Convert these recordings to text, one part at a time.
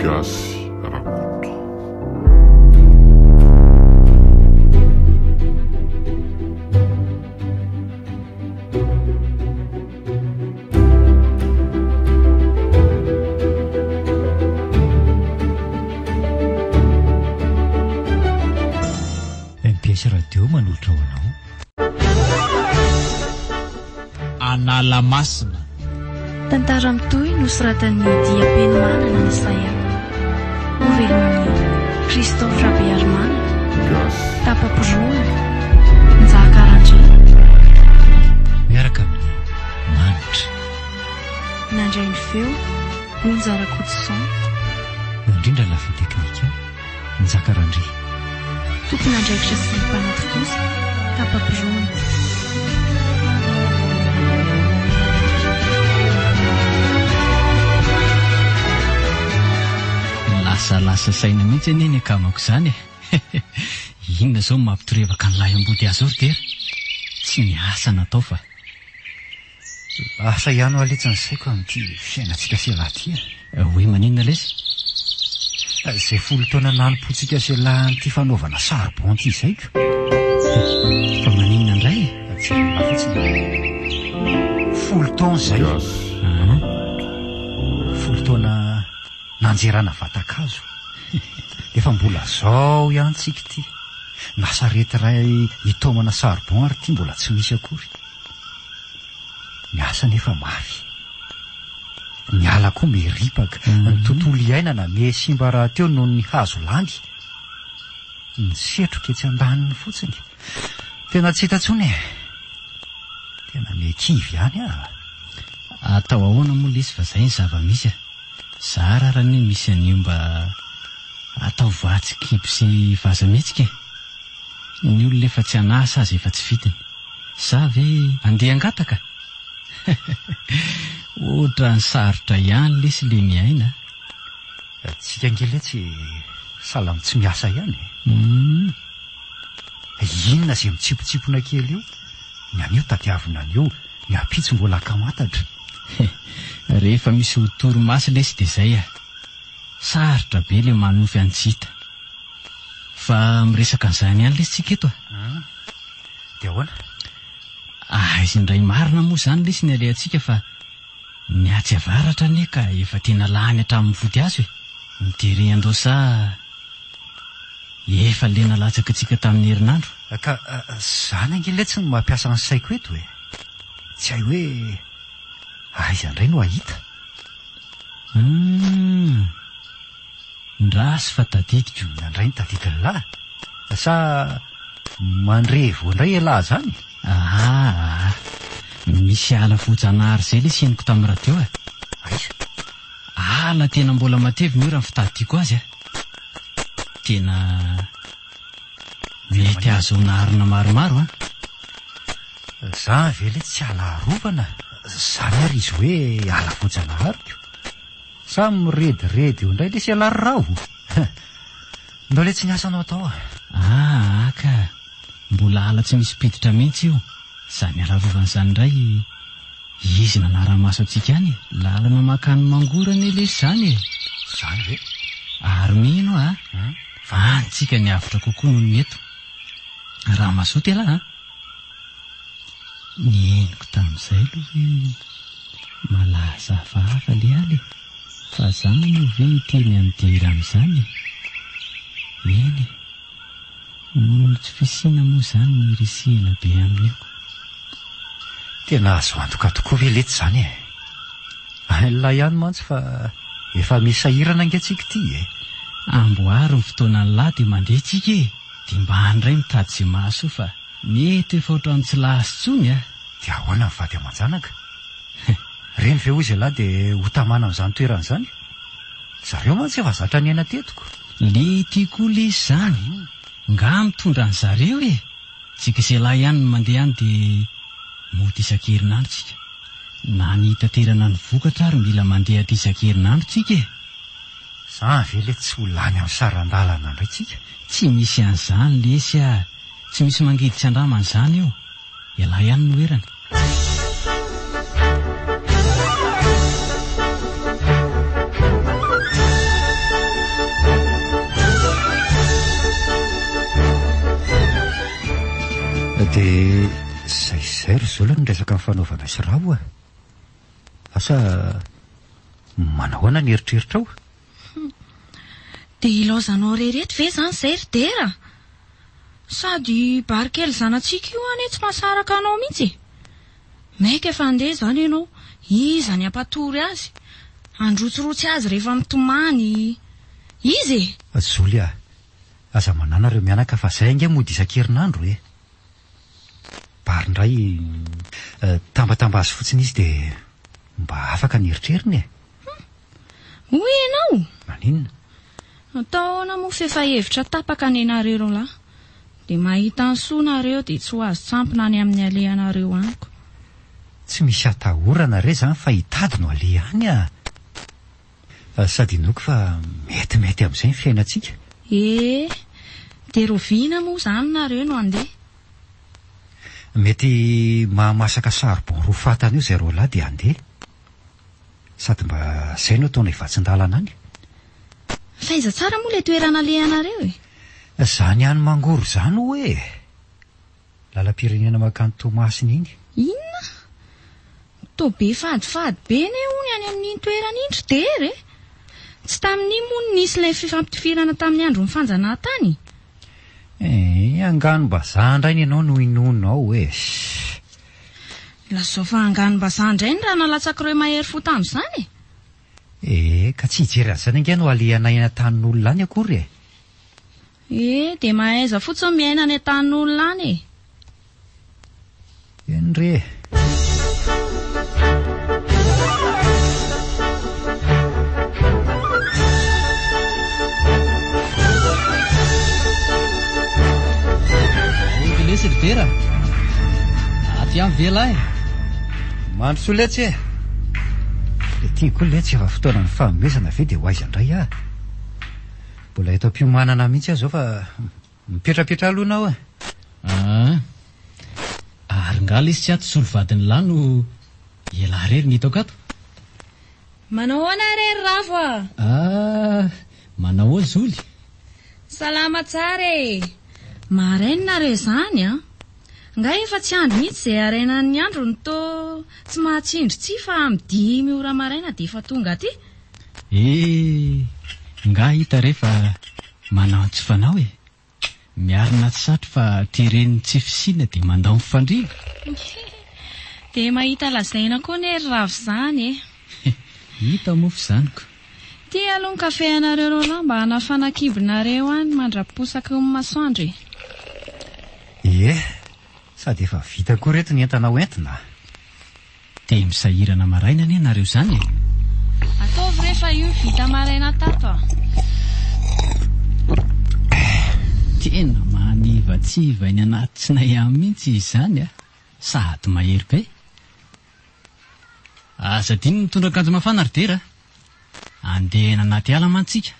gasy rakoto. MPS radio manolotra ho anao. Anala masina. Tantara mitohy nosoratan'ny Dia-Penomanana ny Israely. Novelin'ny Christophe Rabearmana. Tapaporoana. Njakarandry. Miaraka amin'ny manitra. Nandray ny feo Bonjara Kodison. Indrindra lafiny teknika Njakarandry. Tokony andraikitra sy ny mpanaty kosa Tapaporoana. Lasa saina mihitsy anie ny akamako izany. Inona zao mampitorevaka ny lahy ambody azy ordera? Tsy miasa natao fa asa ihany ho aletsany saiko amin'ity fiainantsika fialaty. Hoe maninona lesy? Izay 10 taona nanompotsika selan'ity fanaovana charbon ity zaiko. Fa maninona indray? Tsy mafotsiny 10 taona zay. 10 taona nanjerana vatakazo. Efa mbola zao ihany tsika ity. Nasarety ray hitomana charbon ary ity mbola tsy misy akory. Miasa nefa mafy. Miala koa meripaka. Ny tontolo iainana misimba raha teo noho ny hazo landy. Ny setroka etsy andaniny fotsiny. Tena tsy hitantsony. Tena mekivy ihany atao ahoana moa lesy fa zay ny zava-misy. Zara raha ny misy an'io mba atao vatsy kibo sy vazametsika. Ny olona efa tsy anasa azy efa tsy vitany. Sa ve andeha angataka? Ohatra ny sarotra ihany lesy le miaina. Tsika angeletsy salamy tsy miasa ihany. Inona zay mitsipotsipona kely io? Ny an'io tadiavina an'io, ny apitso mbola akamantatra. Rehefa misy toromasy lesy dia zay sarotra be le manofy antsita. Fa miresaka an'izany ihany lesy tsika eto dia ahoana? Izy indray marina moa izany lesy ny alehantsika fa ny atsy avaratra anie ka efa tena lany hatramin'ny vody azy mitere andosa efa le nalatsaka antsika tamin'ny herinandro. Ka zany angeletsy no mampiasa ny saiko eto hoe tsy hay hoe aiza indray no ahita. Ndrasy fa tadidiko. Andray ny tadidiko ny lahy. Sa mandrevo indray ialahy zany? Misy ala fojanahary zay le sianiko tamin'ny radio Aiza? Ala tena mbola matevina io raha fitadiko azy Tena mety azona arina maromaro Za ve le tsy ala arovana? Zany ary izy hoe ala fojanahary. Sa mirediredy io indray le sy ala rao. Ndao le tsy niasa anao atao ka mbola ala tsy misy piditra mihitsy io. Zany aravovan'izany indray izy nanara-maso antsika any. Lalana makany mangorana lesy zany Zany ve? Ary mino fa antsika ny avitra kokoa noho ny eto. Raha masoty ala ny eniko tamin'izay aloha hoe malaza hafahafa le aly fa zany no ve teny amin'ny dera amin'izany. Eny noho tsy fisiana moa zany ny risihana be amin'io. Tena azo antoka tokoa ve lety zany la ihany mantsy fa efa misy sahirana angatsika ity Amboary ny fotoana ny lahy dia mandeha tsika dia mba handray mitady izay mahasoa fa mety efa ohatran'ny tsy lasy tsony dia ahoana ny vady aman-janaka? Reny ve hoy izay lahy dia hotamana amin'izany toerana izany? Zareo mantsy efa zatra ny aina tetiko. Le tiako lesy zany nga mitondra ny zareo tsika izay lahy ihany no mandeha any dia mody isan-kerinandro tsika. Na ny hitaterana ny vokatra ary mila mandeha aty isan-kerinandro tsika Zany ve le tsy ho lany amin'ny sarandalana indray tsika? Tsy misy an'izany lesy tsy misy mangiditra andramana izany io. Ialahy ihany no herana. izay ry zao aloha ny resaka ny fanaovana sy rao asa manahoana ny eritreritra ao dia ilaozanao rereto ve zany zay ry dera sady barikely zanatsika io any tsy mahasaraka anao mihitsy maika efa andeha zany ianao iza ny ampatory azy androtsirotsy azy rehefa mitomany izy zoly aza mananareo mianaka fa zay ange mody isan-kerinandro barindray tambatamba azy fotsiny izy dia mba afaka ny eritreriny hoy ianao maninona ataona moa fefa hevitra tapaka ny anareo roalahy dia mahita ny soanareo dia tsy ho azo tsampina any amin'ny alehanareo aniko tsy misy atahorana re zany fa hitady no alehany sady inoko fa metimety amin'izay ny fiainantsika dia roviana moa zany nareo no andeha mety mahamasaka saribon roa fatana io zay roalahy dia andeha sady mba zay no ataona hivatsin-dalana any fa iza tsara moa ilay toerana lehanareo zany any mangoro zany hoe lalam-pirenena makany Tomasiny iny inona to be fadifady be ne hony any amin'iny toerana indry dery tsy tamin'iny moa nisy ilay fifampitifirana tamin'ny andro ny fanjanahantany angano-bazaha indray ny ianao no inonao lazao fa angano-bazaha indray ny raha nalatsaka ireo mahery fo tamin'izany ka tsy hijery azy zany ange no alehanay any an-tanin'olona any akory dia mahaiza fotsiny miaina any an-tanin'olona any eny re Dera aty amin'ny vela mandro soletsy le tiako letsy efa fotoana ny fanomezana ve dia ho aiza indray mbola eto am-piomanana mihitsy aho zao fa mipetrapetra alohana ary ngala izy tsy ato solovadiny lahy no ela rery ny hitako ato manao ana rery rafo manao zoly salama tsara marainina zany nga efa tsy andro mihitsy izay arainan'ny andro ny to tsy mahatsindry tsy fa amin'ny 5 ora maraina dia efa tonga aty nga hita rehefa manao tsy fanao miarina tsy satry fa tereniny tsy fisina dia mandao mifandriana dia mahita lazaina koa ny ery ravo zany hita mofo zaniko tia aloha ny kafe anareo roalahy mba hanafanakibonareo any mandraposaka ny masoandro sady efa vita koa reto ny entana ho entina dia misahirana maraina any ianareo zany ataovy rehefa io vita maraina tato tena manivatsiva iny anaty tsy nay amin'ny mihitsy izany sady mahery be azadiny mitondra akanjo mafana ry dera andehana anaty ala mantsika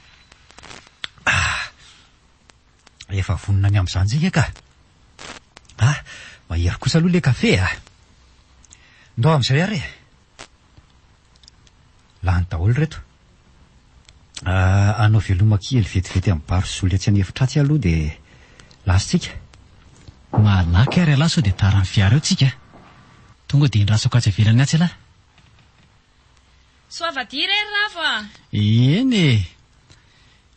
efa vonona ny amin'izany tsika ka mahery kosa aloha le kafe ndao amin'izay ary lany daholo reto anao veloma kely vetivety amin'ny baro soletsy any efitratsy aloha dia lasitsika malaky ary alahy sao dia tara ny fiara eo tsika tonga dia indrasako atsy avelany atsy alahy soavadia rery rafo eny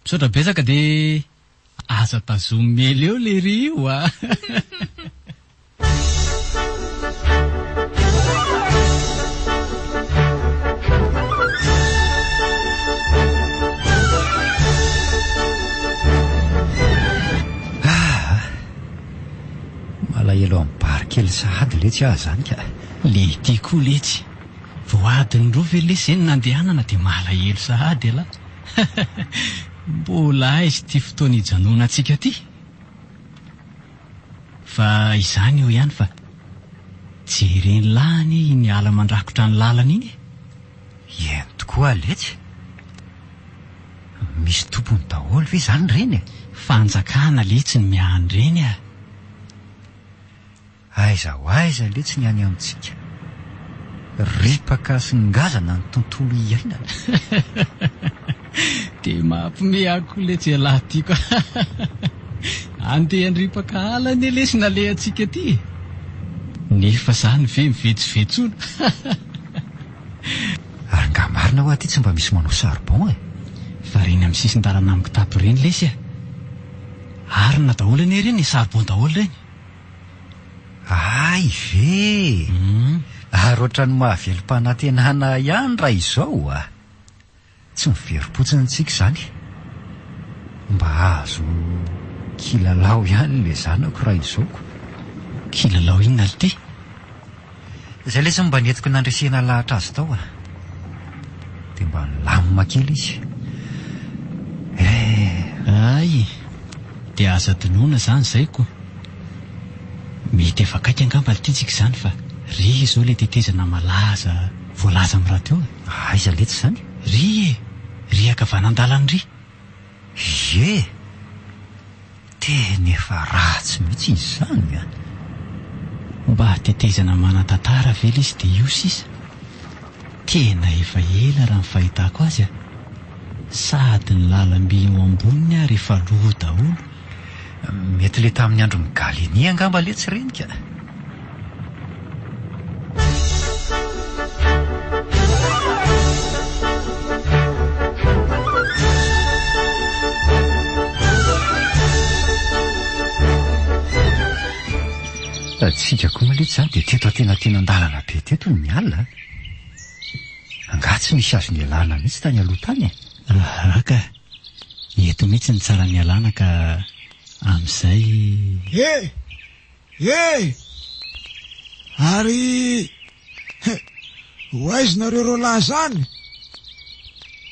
misaotra besaka dia aza tazomely eo le ry io malahelo amin'ny barikely sahady letsy zany ka le ty koa letsy voadiny roa ve lesy eny nandehanana dia malahelo sahady alahy mbola aizy ty fotoana hijanona antsika ty fa izany eo ihany fa jereny lany ny ala mandrakotra ny lalana iny eny tokoa letsy misy tompony daholo ve zany reny fanjakana letsy ny miahany reny aiza ho aiza letsy ny any amintsika ripaka sy ngazana ny tontolo iainana dia mampimehako letsy alahy tiako andeha nyripaka ala ny lesy nalehantsika ty nefa zany ve mivetsivetsoana. Ary nga marina ho aty tsy mba misy manao charbon e. Fa reny amin'ny sisin-dalana amin'ny kitapo reny lesy a. Arina daholo anie reny, charbon daholo reny. Ay ve ary ohatrany mahavelom-panantenana ihany raha izao a. Tsy miverim-potsiny tsika izany, mba azo kilalao ihany le zanako raha izaoko. Kilalao inona le ty? Izay lesy mba netiko nandresena lahatra azy tao a, dia mba nilamina kely izy. Ay, dia aza dinoana zany izay ko. Mety efa kaiky angamba le titsika izany fa ry izao le tetezana malaza voalaza amin'ny raha teo. Aiza letsy izany? Ry e, ry akavanan-dalany ry. Ye, tena efa ratsy mihitsy izy izany a. Mba tetezana manan-tantara ve izy dia io sisa. Tena efa ela raha ny fahitako azy a. Sady ny lalam-by eo amboniny ary efa loha daholo. Mety le tamin'ny andro migaliny angamba le tsy renika. Tsika koa maletsy zany dia teto tena andalana be teto ny alina. Anga tsy misy azo ny alana mihitsy tany aloha tany e. Raka, eto mihitsy ny tsara ny alana ka amin'izay. Ary hoaizinareo ro lahy zany,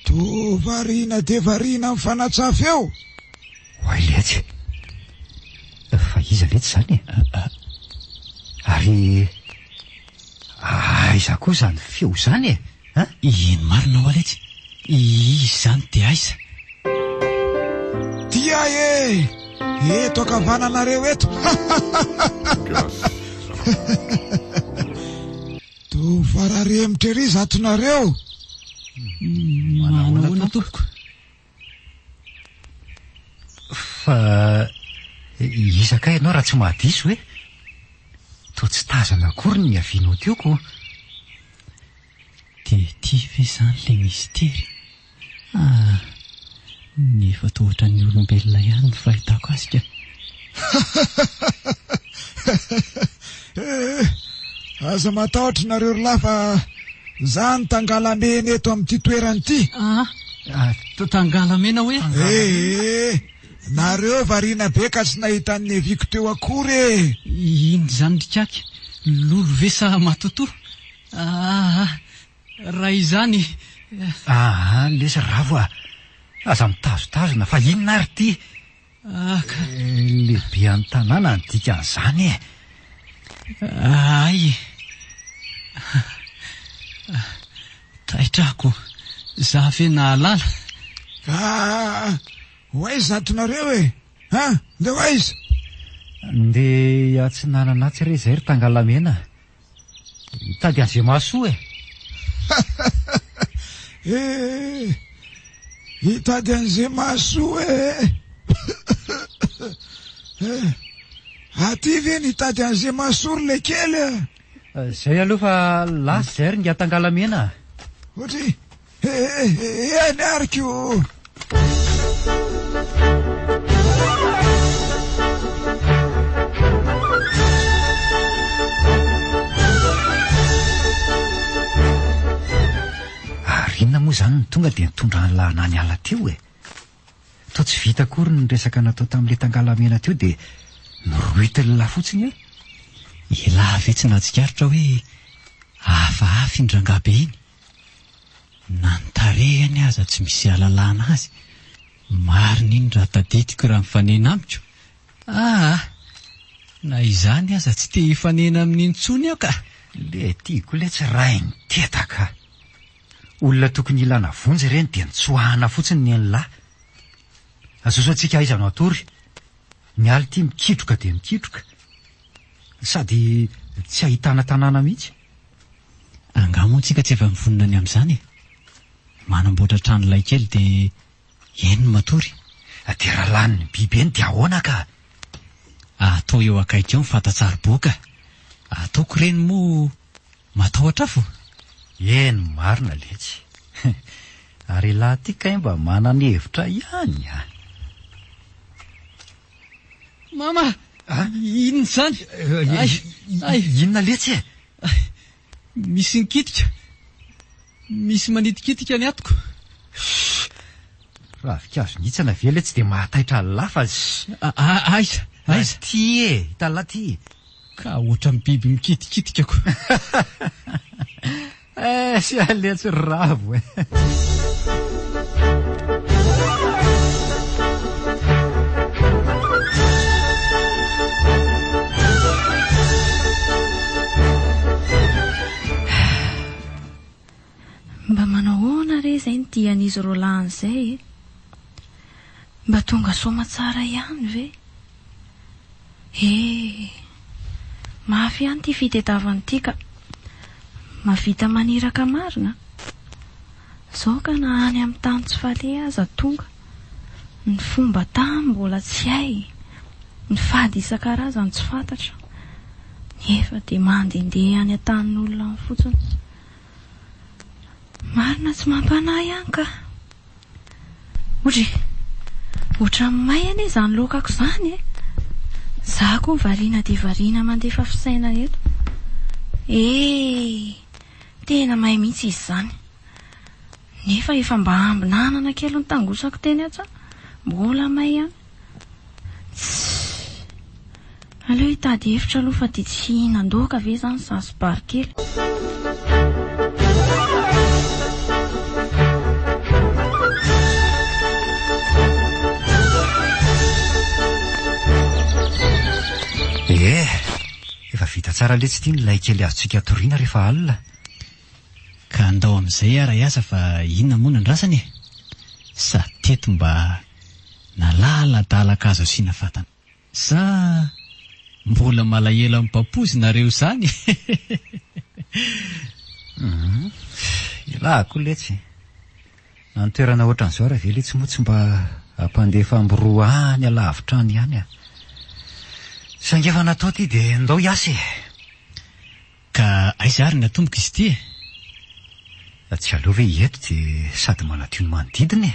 to variana de variana amin'ny fanatsafy eo. Hoay letsy, fa iza letsy zany e. Ary aiza koa zany feo zany e. Ino marina ho aletsy, izy zany dia aiza? Dia eto akavananareo eto. To fararemotra ery zatonareo. Manahoana tompoko? Fa izaka ianao raha tsy mahadiso hoe to tsy tazana akory ny avianao teoko. Dia ty ve zany le mistery? Nefa tohatra ny olombelona ihany ny fahitako azy ka. Aza matahotra nareo lahy fa zany tangalamena eto amin'ity toerany ity. Tangalamena hoe? Nareo variana be ka tsy nahita ny neviko teo akory e. Ino zany rikaka? Lolo ve sa matoto? Raha izany. Lesy ravo a, aza mitazotazona fa inona ary ty? Lehibe amin'ny tanàna ny dikan'izany e. Ay, tahitrako, za ve nahalala? Hoaiza zatonareo e? Nde hoaiza? Nde atsinanana tsy re zay ry tangalamena. Hitady an'izay mahasoa e. Hitady an'izay mahasoa e. Aty ve nitady an'izay mahasory le kely e? Zay aloha fa lasy zay ry nga tangalamena. Otry, eny ariko. Inona moa zany ny tonga dia nitondra ny lahana ny ala teo e. To tsy vita akory ny resaka natao tamin'le tangalamena teo dia norohitiny fotsiny e. Ela ve tsy nahatsikaritra hoe hafahafa indrangabe iny? Na ny tarehany aza tsy misy alalana azy. Marina iny raha tadidiko raha mifanena amiko. Na izany aza tsy te hifanena amin'iny intsony aho ka. Le tiako le tsy rainy tetaka. Olona tokony ilana vonjy ireny dia nitsoahana fotsiny ny lahy. Azoso antsika aizano atory, ny aly ity mikitroka dia mikitroka, sady tsy ahitana tanàna mihitsy. Angamo antsika tsy efa mivonona ny amin'izany e. Manamboatra trano lay kely dia eny matory. Dia raha lanin'ny biby eny dia ahoana ka? Atao eo akaiky eo mifantatsary boka. ataoko reny moa matahotra fo. Eny marina letsy. Ary laha ty kay mba manana hevitra ihany a. Mama, inona zany? Inona letsy e? Misy nikitika. Misy manitikitika ny atoko. Ravikazo nitsana ve letsy dia mahataitra lafa. Aiza? Ty e, tala ty. Ka ohatra ny biby mikitikitikako. Sy aletsy ravo e. Mba manao hoana re izay ny tian'izy Roland izay e? Mba tonga soma tsara ihany ve? Mafy ihany ty fitadiavany ty ka mavita maniraka marina. Zao ka na any amin'ny tany tsy fale aza tonga. Ny fomba tany mbola tsy hay. Ny fady isan-karazany tsy fantatra. Nefa dia mandendeha any an-tanin'olona fotsiny. Marina tsy mampanahy ihany ka. Ohatra may ane izany lokako izany e. Za koa variana dia variana mandefa fisaina eto. Tena may mihitsy izy izany. Nefa efa mba ambinanana kely ny tangosako teny atsy. Mbola may ihany. Aleo hitady hevitra aloha fa dia tsy hihinan-doaka ve izany sasy barikely. Efa vita tsara letsy ity ny lay kely azontsika toriana rehefa alina. Ka andao amin'izay ara iasa fa inona moa nandrasany e? Sa teto mba nalaladalaka azo asiana fatana. Sa mbola malahelo amin'ny papozy nareo izany. Ilako letsy. Nantoerana ohatran'izao raha ve letsy moa tsy mba hampandefa amboroa any alavitra any ihany a. Sangefa natao ty dia ndao hiasy. Ka aiza ary natomboka izy ty e? Tsy aleo ve eto dia sady manatio ny manodidina e.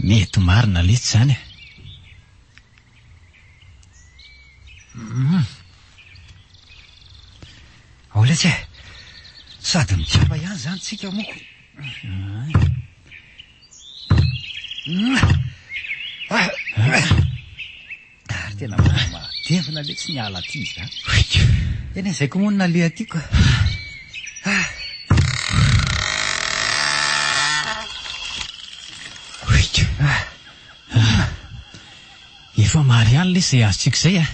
Mety marina letsy izany e. Ao letsy e. Sady mitsapa ihany izany tsika moko. Tena matevina letsy ny ala ty izany. Eny izay koa moa ny naleha tiako. Efa mary ihany le izay azontsika izay a.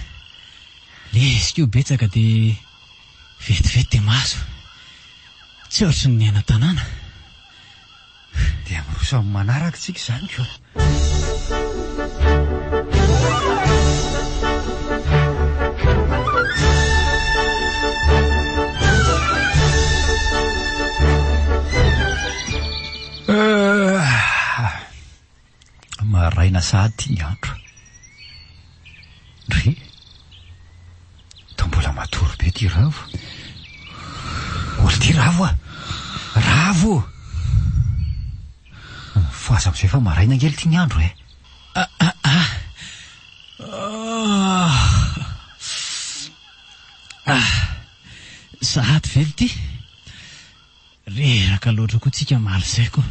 Lesika io betsaka dia vetivety dia mahazo. Tsy ohatry ny anan-tanàna. Dia miroso amin'ny manaraka tsika izany ko. Maraina sady ny andro. Ry to mbola matory be ty ravo. Oly ty ravo a. Ravo faza amin'izay fa maraina ngely ty ny andro e. Sahady vely ty. Reraka loatra koa tsika maly izay koa.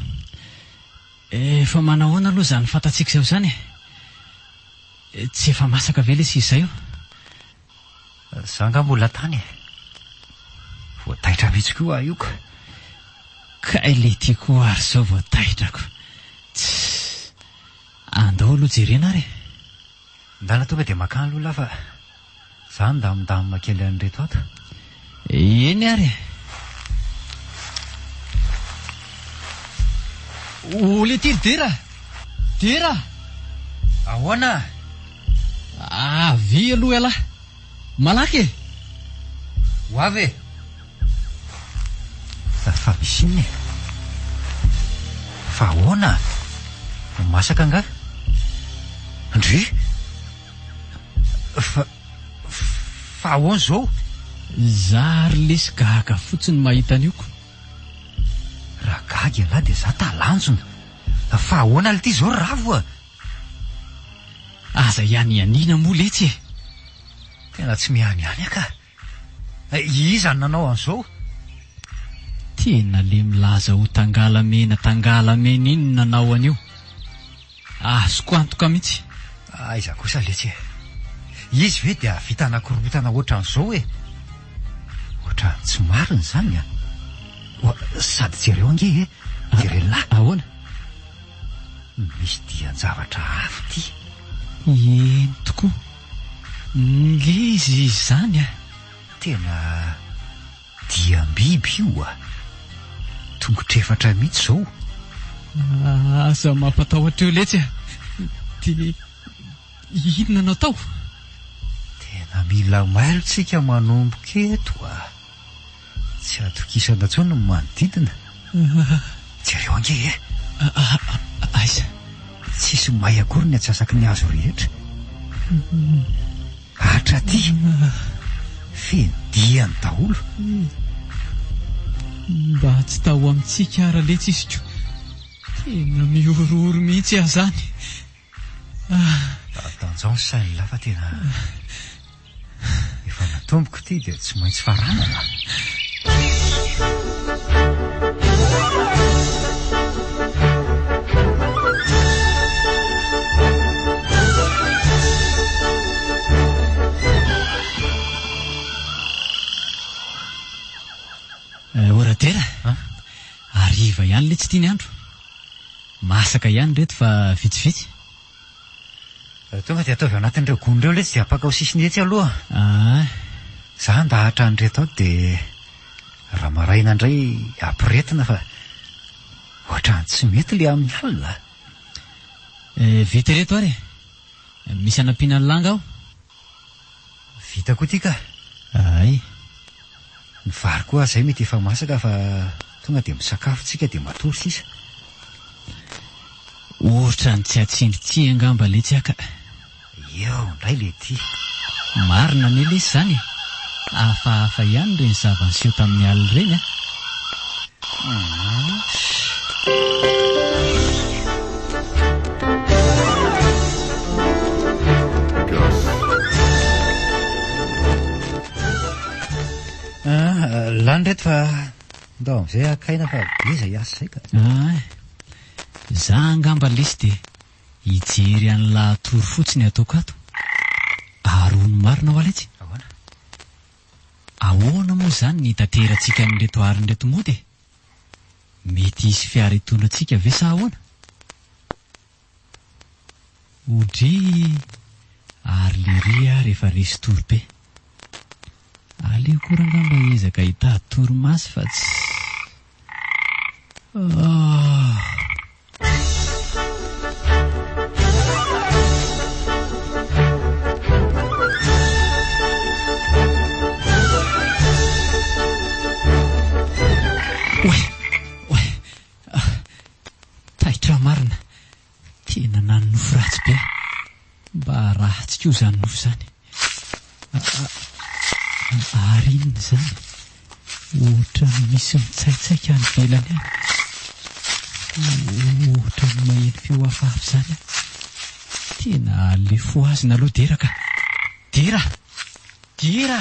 Efa manahoana aloha izany fantatsika izao izany e. Tsy efa masaka ve le sy izay io? Zanga mbola tany e. Voataitra mihitsy koa io ka. Kay le tiako ary izao voataitrako. Andao aloha jerena ary. Ndana tonga dia makany aloha fa izany ndamindamina kely an'ireto ato. Eny ary. Ole ty dera. Dera. Ahoana? Vy aloha alahy. Malaky e. Ho avy e. Fa misiny. Fa ahoana? Masaka nga? Ndry? Fa ahoana zao? Zary lesy gaga fotsiny mahita nioko. Raha gaga lahy dia za talanjona. Fa ahoana le ty zao ravo a? Aza ihany moa letsy e. Tena tsy miany ka. Iza nanao an'izao? Tena le milaza ho tangalamena iny nanao an'io. Azoko antoka mihitsy. Aiza kosa letsy e. Izy ve dia vita anakorotana ohatran'izao e? Ohatran tsy marina zany a. Sady jereo ange e. Jereo lahy. Ahoana? Misy dian-javatra hafa ty. Eny tokoa. Ngezy zany a. Tena diam-biby io a. Tongotra 4 mihitsy zao. Aza mampatahotra eo letsy a. Dia inona natao? Tena mila mailo tsika manomboka eto a. Tsy atokisana intsony ny manodidina. Jereo ange e. Aiza? Tsisy may akory ny atsasaky ny hazo rehetra. Hatra ty. Fendiany daholo. Mba tsy taho amintsika ara letsy izy ko. Tena miororo mihitsy aho zany. Tanjao ny sainy lafa tena efa natomboko ty dia tsy maintsy faranana. Oratera, ariva ihany le tsy tiany andro. Masaka ihany reto fa vitsivitsy. Tonga dia ataovy anatin'ireo gony ireo letsy dia apaka ho sisiny etsy aloha. Za ndahatra an'reto ato dia raha maraina indray ampiretina fa ohatran'ny tsy mety le amin'ny alina. Vita reto ary. Misy anampiana ny langa aho. Vita koa ty ka. Ay. Ny vary koa zay mety efa masaka fa tonga dia misakafo tsika dia matory sisa. Ohatra ny tsy atsindry angamba letsy aka. Eo indray le ty. Marina ny lesy zany. Hafahafa ihany reny zava-niseho tamin'ny alina reny a. Lany reto fa ndao amin'izay akaina fa iza hiasa zay ka. Za angamba lesy dia hijery an'ny lahatory fotsiny ataoko ato. Arony marina ho aletsy. Ahoana moa zany ny tanterantsika amin'reto arin'reto mody? Mety hisy fiara hitondratsika ve sa ahoana? Odry ary leria rehefa resy torobe. Aleo koa angamba ezaka hitady torimasy fa tsy. Taitra marina. Tena nanonofo ratsy be. Mba ratsy koa zany nofo zany. Ary inona zany? Ohatra misy mitsaitsaika any velany any. Ohatra ny maheno feo hafahafa zany. Tena lefo azy naloha Dera ka. Dera! Dera!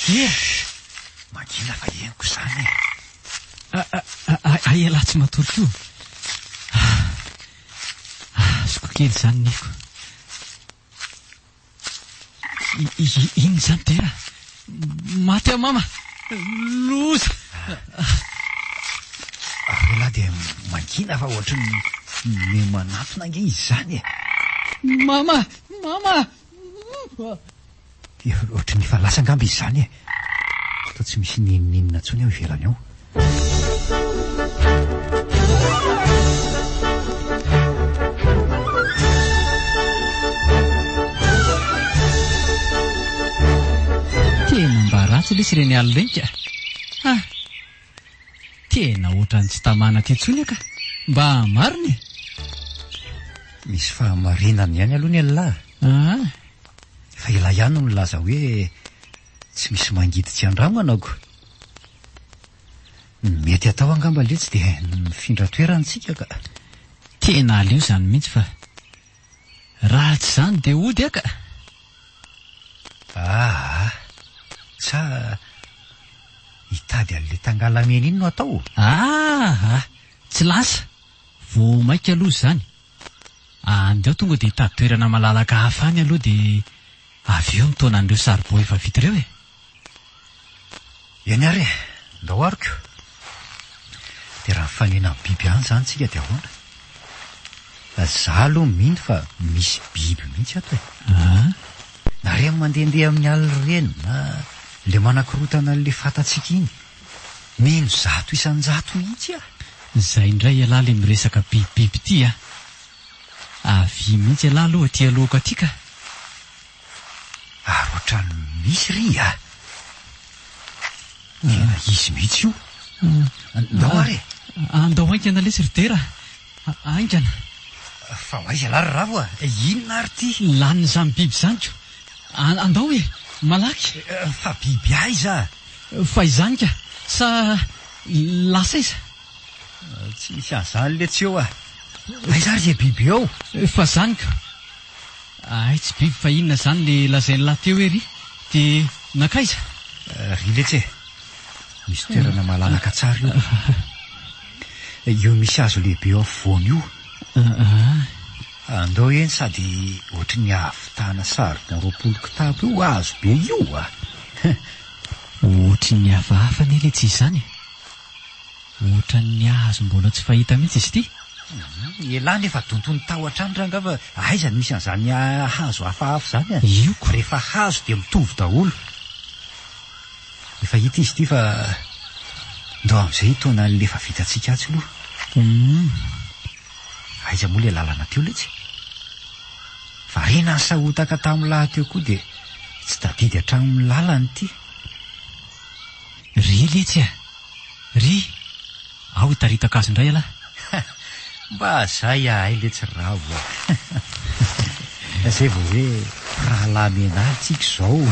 Dera! Mangina fa henoko zany. Aela tsy matory koa. Azoko kely zany niko. Ino zany Dera? Maty a mama! Loza! Raha dia mangina fa ohatra ny manatona ange izy zany e. Mama! Mama! Ohatra ny efa lasa angamba izy zany e. Fa tsy misy ninina intsony ao ivelany ao. Tena mba ratsy lesy ireny alina reny ka. Tena ohatrany tsy tamana ty intsony aka. Mba marina e. Misy fahamarinany ihany aloha ny alina. Fa ilay ihany no milaza hoe tsy misy mangiditsy andramo anaoko. Mety atao angamba le tsy dia mifindra toerantsika ka. Tena aleo zany mihitsy fa raha tsy zany dia ody aka. Sa hitady an'le tangalamena iny no atao. Tsy lasa vo maika aloha zany. Andeo tonga dia hitady toerana malalaka hafany aloha dia avy eo mitona an'ireo saribao efa vita ireo e. Eny ary ndao ariko. Dia raha mifanena amin'ny biby any zany tsika dia ahoana? Za aloha mino fa misy biby mihitsy ato e. Na reny mandehandeha amin'ny alina reny na le manakorotana an'le fatatsika iny. Mino 100 isan-jato mihitsy a. Zay indray alahy le miresaka bibibiby ty a. Avy mihitsy alahy aloha ty alohako aty ka. Ary ohatrany misy ry a. Tena izy mihitsy io. Andao ary. Andao aingana lesy ry dera. Aingana. Fa hoaiza lary ravo a. Inona ary ty? Laniny zany biby zanyko. Andao e, malaky. Fa biby aiza? Fa izany ka. Sa lasa iza? Tsy misy an'izany le tsy eo a. Aiza ry e biby eo? Fa zany ka. Tsy biby fa inona zany le lazainy lahy teo ery. Dia nakaiza? Ry le tsy e. Misy toerana malalaka tsara io. Io misy hazo lehibe eo afovoany io. Andao eny sady ohatry ny ahavitana sarina 20 kitapo io hazo be io a. Ohatry ny hafahafa ny le tsy izany. Ohatry ny hazo mbola tsy fahita mihitsy izy ity. Elahy nefa dontony tahotra any ranga fa aiza ny misy an'izany hazo hafahafa zany a. Io ko. Rehefa hazo dia mitovy daholo. Efa hita izy ity fa ndao amin'izay hitona le efa vitatsika atsy aloha. Aiza moa le lalana teo letsy. Varena ny sahotaka tamin'ny lahy teo koa dia tsy tadidy hatramin'ny lalany ity. Ry letsy a. Ry. Ao hitaritaka azy indray alahy. Mba zay ahay letsy ravo. Zay vao hoe rahalahy tsika izao.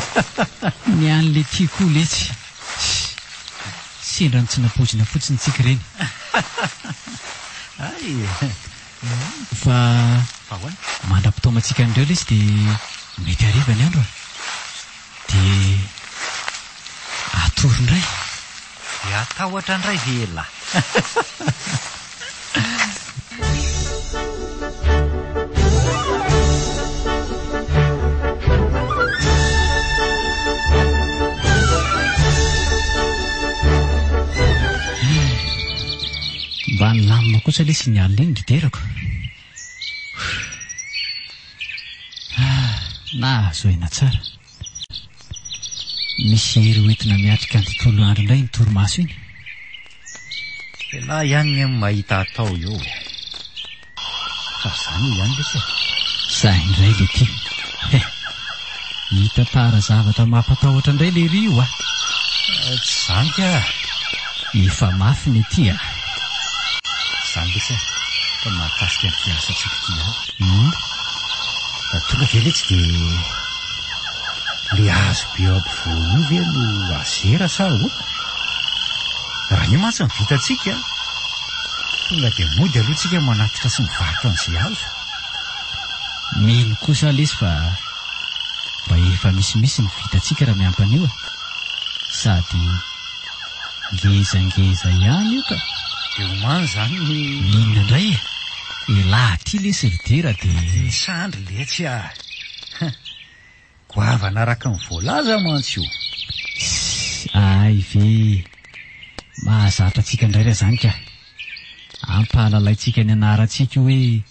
Ny an'le tiako letsy. Sendra ny tsy napozina fotsiny tsika reny. Fa mandra-potoamantsika andreo lesy dia mety hariva ny andro dia atory indray. Dia atahotra indray vela. Mba namina kosa lesy ny alina iny riterako. Na azo aina tsara. Misy hery hoentina miatrika ny tontolo andro indray ny torimaso iny. Elahy ihany ny mahita atao eo. Fa zany ihany lesy. Zay indray le ty. Hita tara zavatra mampatahotra indray le ry io a. Tsy zany ka. Efa mafy ny ty a. Zany lesy fa mahakasika ny fiasantsika ty a. Tonga dia letsy dia le hazo be eo ampovoany io ve no azera sa ahoana? Raha io mantsy ny vitatsika tonga dia mody aloha tsika manatitra sy mivarotra an'izay hazo. Mino kosa lesy fa mba efa misimisy ny vitatsika raha miampy an'io a. Sady ngezangeza ihany io ka. Dia homany zany minona indray e. Elahy ty lesy ridera dia sandry letsy a. Goavana araka ny voalaza mantsy io. Ay ve mahazatra antsika indray raha zany ka. Ampahalalaintsika ny anarantsika hoe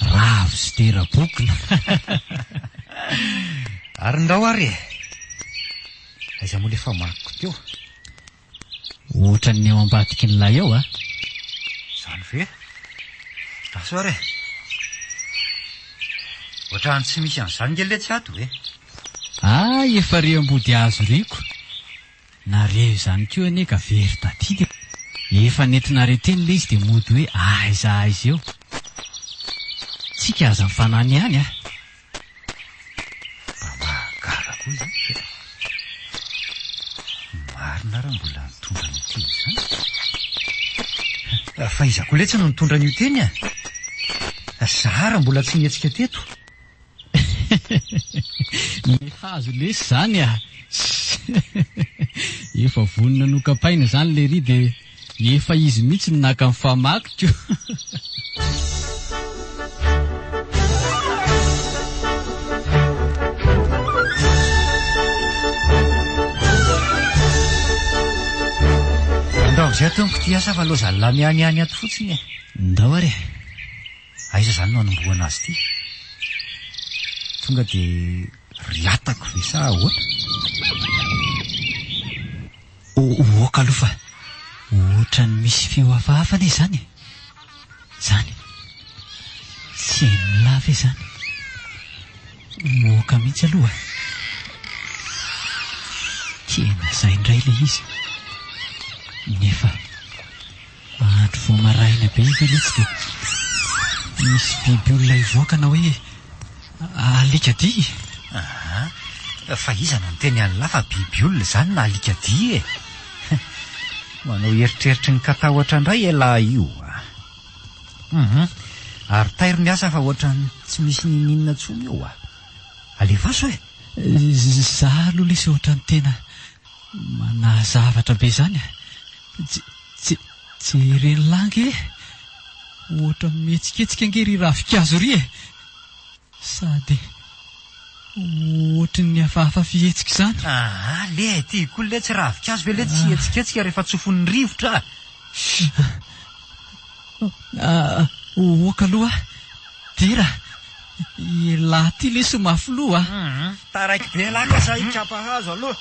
ravo sy tera-bokona. Ary ndao ary e. Aiza moa le fa makiko teo. Ohatra ny eo ambadiky ny lay eo a. Zany ve? Aso ary. Ohatrany tsy misy an'izany nge letsy ato e. Efa reo ambody hazo riko. Nareo zany koa ane ka very tadidy. Efa nentinareo teny le izy dia mody hoe aiza eo. Tsika aza mifanany ihany a. Mba mahagaga koa izy. Fa iza koa letsy no nitondra an'io teny a. Zahara mbola tsy nietsika teto. Ny hazo lesy zany a. Efa vonona nokapaina zany le ry de efa izy mihitsy no naka amin'ny famakiko. Ndao zay ataoniko ty asa fa loza lamianiany ato fotsiny. Ndao ary. Aiza zany no anomboana azy ty? Tonga de riatako ve sa ahoana? Oka aloha fa ohatrany misy feo hafahafa le zany. Zany. Tsy hainy lava e zany. Moka mihitsy aloha. Tena zay indray le izy. Nefa andro vao maraina be izy letsy de misy biby olona ivoaka na hoe alikady. Fa iza no niteny an'la fa biby olona zany na alikady e. Manao eritreritry ny katahotra indray ela io. Ary tairo ny asa fa ohatrany tsy misy ninina tsony eo a. Alefaso e. Zaho aloha lesy ohatrany tena manazavatra be zany. Tsy reny langy e. Ohatra mihetsiketsika angery ravikazo ry e. Sady ohatry ny hafahafa fihetsika zany. Le ty koa le tsy ravikazo ve le tsy etsiketsika rehefa tsofon'ny rivotra. Oka aloha dera ela ty le somafy loha. Taraiky be laka sa ikapa hazo aloha.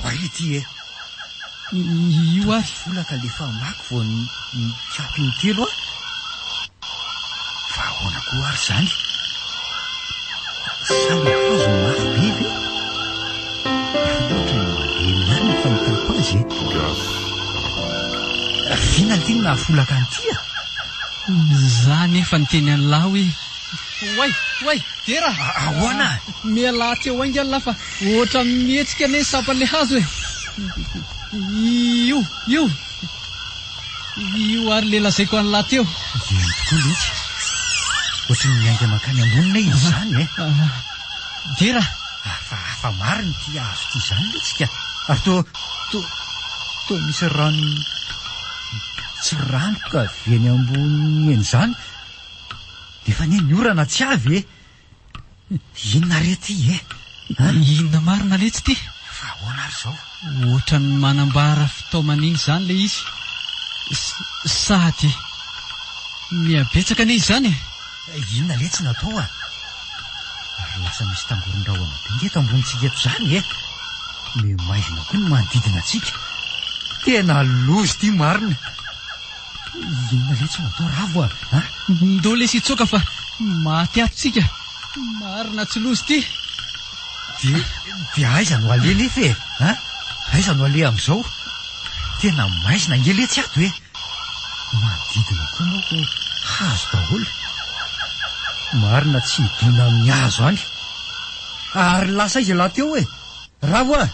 Oay ty e. Io ary volaka le famako vao ny kapy ny telo a. Fa ahoana koa ary zany? Samy hazo mafy be ve? Efa loatra mandeha ihany fa hitako azy e. Vina ny teny nahafolaka an'ity a. Za nefa ny teny an'lahy hoe Way, dera. Ahoana? Miala teo ainga la fa ohatra mihetsika ne sapan'le hazo e. Io ary le lazaiko an'la teo. Eny tokoa letsy. Ohatra ny miainga makany ambonina izy zany e. Dera. Fa mariny ty hazo ty zany letsika. Ary to misy rano tsy ranoka avy eny ambony eny zany. Defa ny orana tsy avy e. Inona rety e? Inona marina letsy ty? Fa ahoana ary zao? Ohatra ny manambara fitaoman'iny zany le izy. Sady miabetsaka ne izy zany e. Inona letsy natao a? Ary lasa misy tangoron-drahona be eto ambonitsika eto zany e. Maizina koa ny manodidina atsika. Tena lozy ty marina. Inona letsy natao ravo a? Ndo lesy itsoka fa maty atsika. Marina tsy lozy ty. De aiza no ale nefa e? Aiza no ale am'izao? Tena maizina ngele tsy ato e. Manodidina koa moa hazo daholo. Marina tsy hidina amin'ny hazo any. Ary lasa izy laha teo e. Ravo a.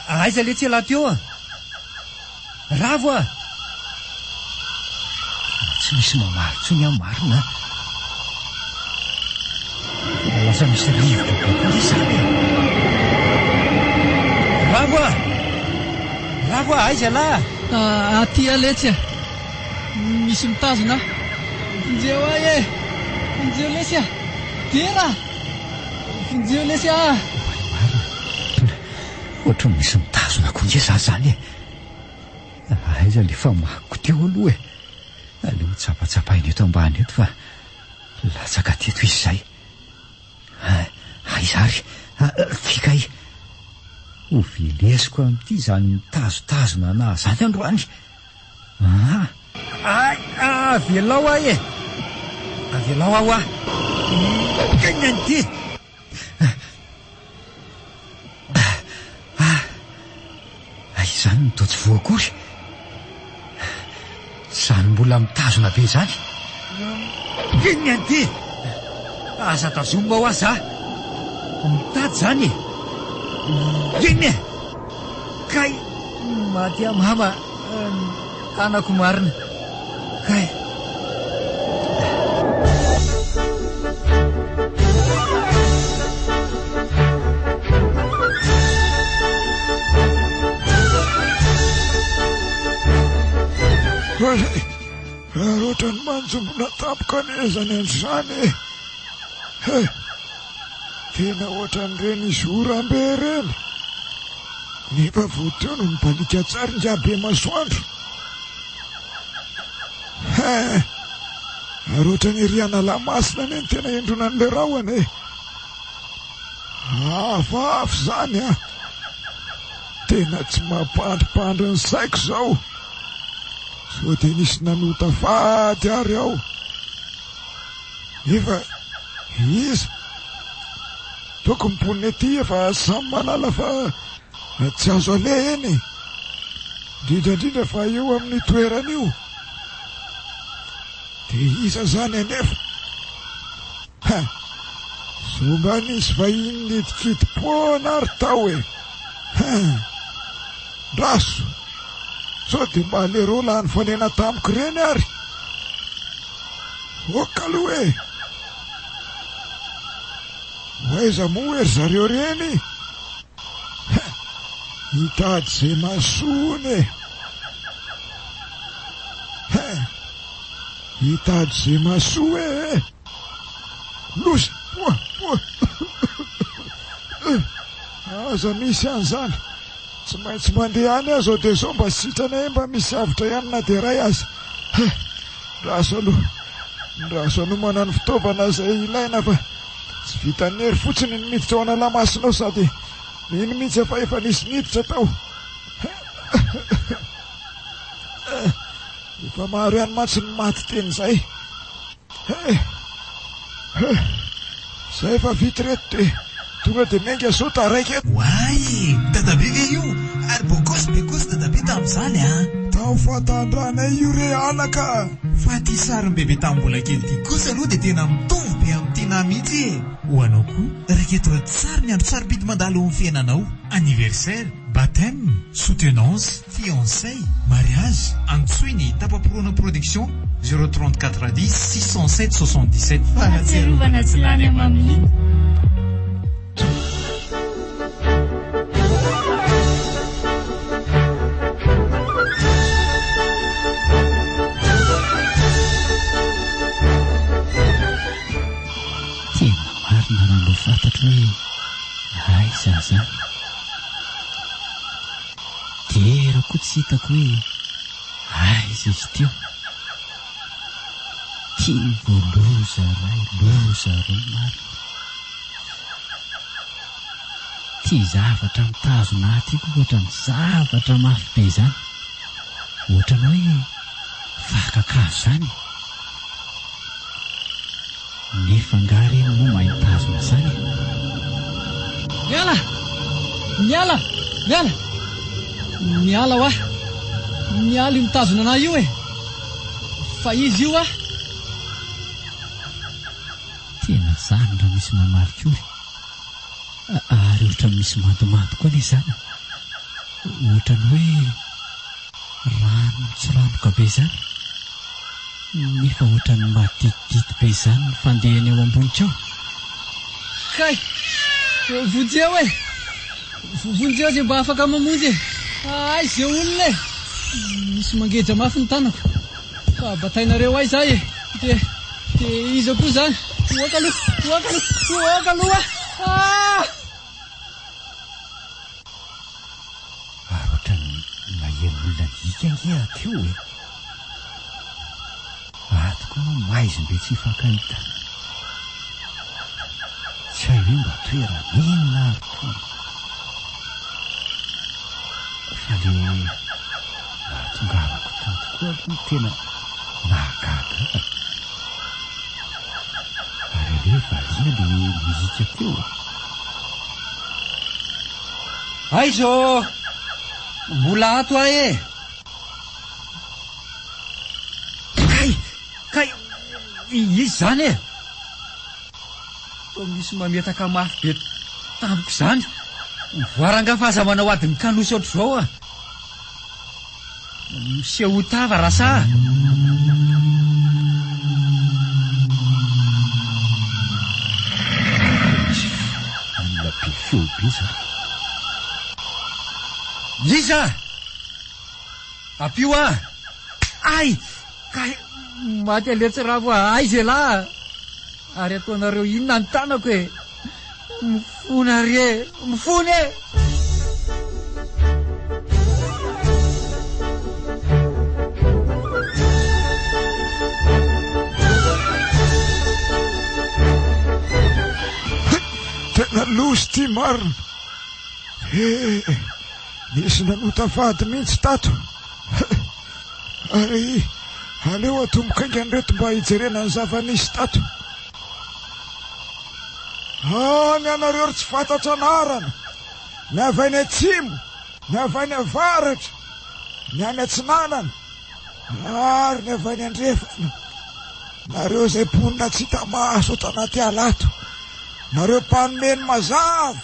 Aiza le tsy laha teo a? Ravo a. Tsy misy mamary tsony amin'ny marina. Lasa misy rivotra be izany. Ravo a, aiza la? Aty aletsy a. Misy mitazona. Finjeo ahy e. Finjeo lesy a. Dera. Finjeo lesy a. Ohatra misy mitazona koa nge zany e. Aiza le famako teo aloha e. Aleo mitsapatsapaina eto ambany eto fa latsaka teto izy zay. Aiza ary? Fikay. Hovilesiko amin'ity zany mitazotazona na zany androany. Avelao ahy e. Avelao aho ah. Ganyan ty. Izany toa tsy voakory. Zany mbola mitazona be zany. Ganyan ty. Aza tazomba ho aza. Mitady zany e. Geny e. Kay Maty mama anako marina. Kay raha ohatrany manjombona tampoka nezany androzany tena ohatran'ireny zorambe reny nefa voteo no mibalika tsary njabe masoandro ary ohatrany riana lamasina neny tena endronan'le rahoany afafy zany tena tsy mampandripandry ny saiko zao so dia nisy nanota faty ary aho efa iza toko mipolina ety efa samy malala fa tsy azo ale eny indrindrandrindra fa eo amin'ny toerana io dia iza zany anefa so mba nisy vahiny nidikidi-poana ary tao raso so dia mba lero lany fanena tamiko reny ary okaloha hoaiza moa ery zareo reny hitady zay masony hitady zay maso losa aza misy an'izany tsy maintsy mandeha any azo dia zao mba sitrana mba misy avitra ihany na dia ray azy raso aloha manano fitaovana zay ilaina fa tsy vitan'ery fotsiny ny miditra ao analamasina ao sady iny mihitsy afa efa nisy niditra tao efa maro ihany mantsy ny maty teny zay zay efa vity reto dia tonga dia menga sota raiky eto way dadabe ve io ary bokosy dadabe tamin'izany tao fatandranay io re anaka fa ty sarim-bebe tamin'mbola kely ty kosa aloha dia tena mitovy be amin'ny tena mihitsy ho anao koa raiketo tsara ny andro sarobidy mandalo eo amin'ny fiainanao anniversaire baptême soutenance fiancay mariage antsoiny tapapirona production 034 10 607 77 fahatsiarovana tsy lany amami fantatro hoe ay za zany dera koa tsy hitako hoe ay izy izy teo tia voaloza ray loza ro maro tia zavatra mitazona atyko ohatrany zavatra mafy be zany ohatrany hoe fakakazo zany nefa ngary moa mahitazona zany miala ho miala io mitazona ana io fa izy io tena zany raha misy mamarikory ary ohatra misy mandomando koa le zany ohatrany hoe rano tsy ranoka be zany nefa ohatrany maditidity be zany ny fandehany ao ambonitra ao kay vonjeo vonjeo zay mba afaka mamonjy ay zay olona misy mangeja mafy ny tanako fa batainareo ay zay dia iza koa zany oakaloha ohatrany maheno olona dika akeo atoko maizimbe tsy fankahita tsy hay hoe mba toera inona aryko fa le tongavako tantokoa aloha tena nahagaga ary le valiana le mihika teo aizo mbola ato ahy kay izy zany to misy mametaka mafy be tamiko zany voaranga fahaza manao adiny kanosy ohatr' zao Miseho tava rasa. Alla pifiobiza. Liza! Apio ah! Ay! Kay maty aleotsy raha vo ay zay lahy. Ary ataonareo inona ny tanako e. Mifona re, mifony e! Tena losy ty marina. Nisy nanotafady mihitsy tato. Ary aleo atomboka aingany reto mba hijerena ny zava-nisy tato. Ny anareo tsy fantatra anarana. Ny avy any atsimo, ny avy any avaratra, ny any atsinanana, ary ny avy any andrefana. Nareo zay ponina tsy hita maso tanaty alato. Nareo mpanomeny mazava,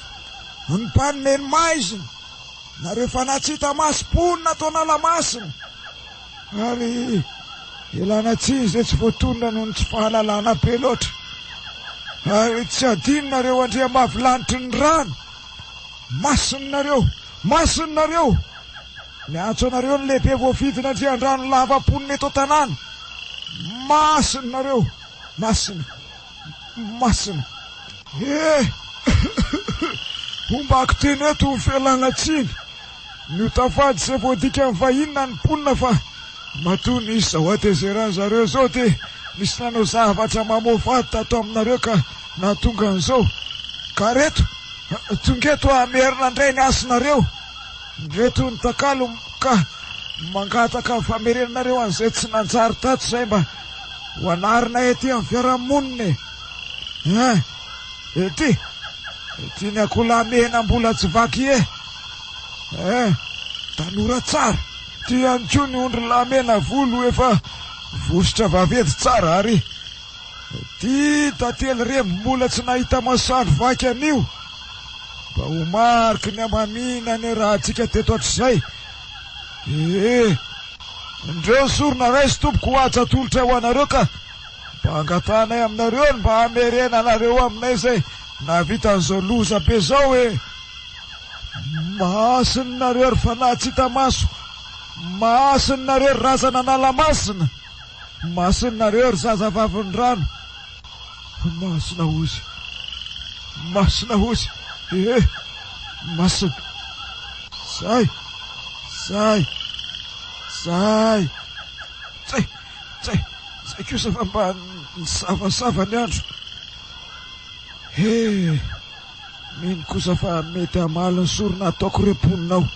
ny mpanomeny maizina. Nareo fanatsita maso ponina atao nalamasina. Ary ilana tsi zay tsy voatonona noho ny tsy fahalalana be loatra. Ary tsy adinonareo andrea mavilanitry ny rano. Masinareo, masinareo. Miantso anareo ny lehibe voavidina andrian-drano lava-ponina eto tanàna. Masinareo, masina, masina. Ombako teny eto ny fialana tsiny. Notafady zay voadika ny vahinina ny ponina fa matoa nisy zao atezeran zareo zao de nisy nanao zavatra mamofady tato aminareo ka nahatonga an'izao. Ka reto tongeto amerina indray ny asinareo. Reto ny takalo ka mangataka ny famerenareo an'izay tsy nanjary tato zay mba ho anarina ety amin'ny fiarahamonina e. Ety ny akolamena mbola tsy vaky e. Tanora tsara. Ty antsio ny ondry lamena volo efa vosotra vavety tsara ary ty tately re mbola tsy nahita masandro vaky anio. Mba ho mariky ny amamina ny raha tsika teto atr'izay. Ndreo sorona ray sy tompoko ho aja tolotra ho anareo ka mba angatanay aminareo mba hamerena anareo aminay zay navita an'izao loza be zao e. Masinareo ry fanahy tsy hita maso. Masinareo ry razana nalamasina. Masinareo ry zazavaviny rano. Masina ozy, masina ozy. Masina. Zay, zay, zay. Zay kosa fa mba nisavasava ny andro. Mino kosa fa mety amaly ny sorona ataoko reponinao.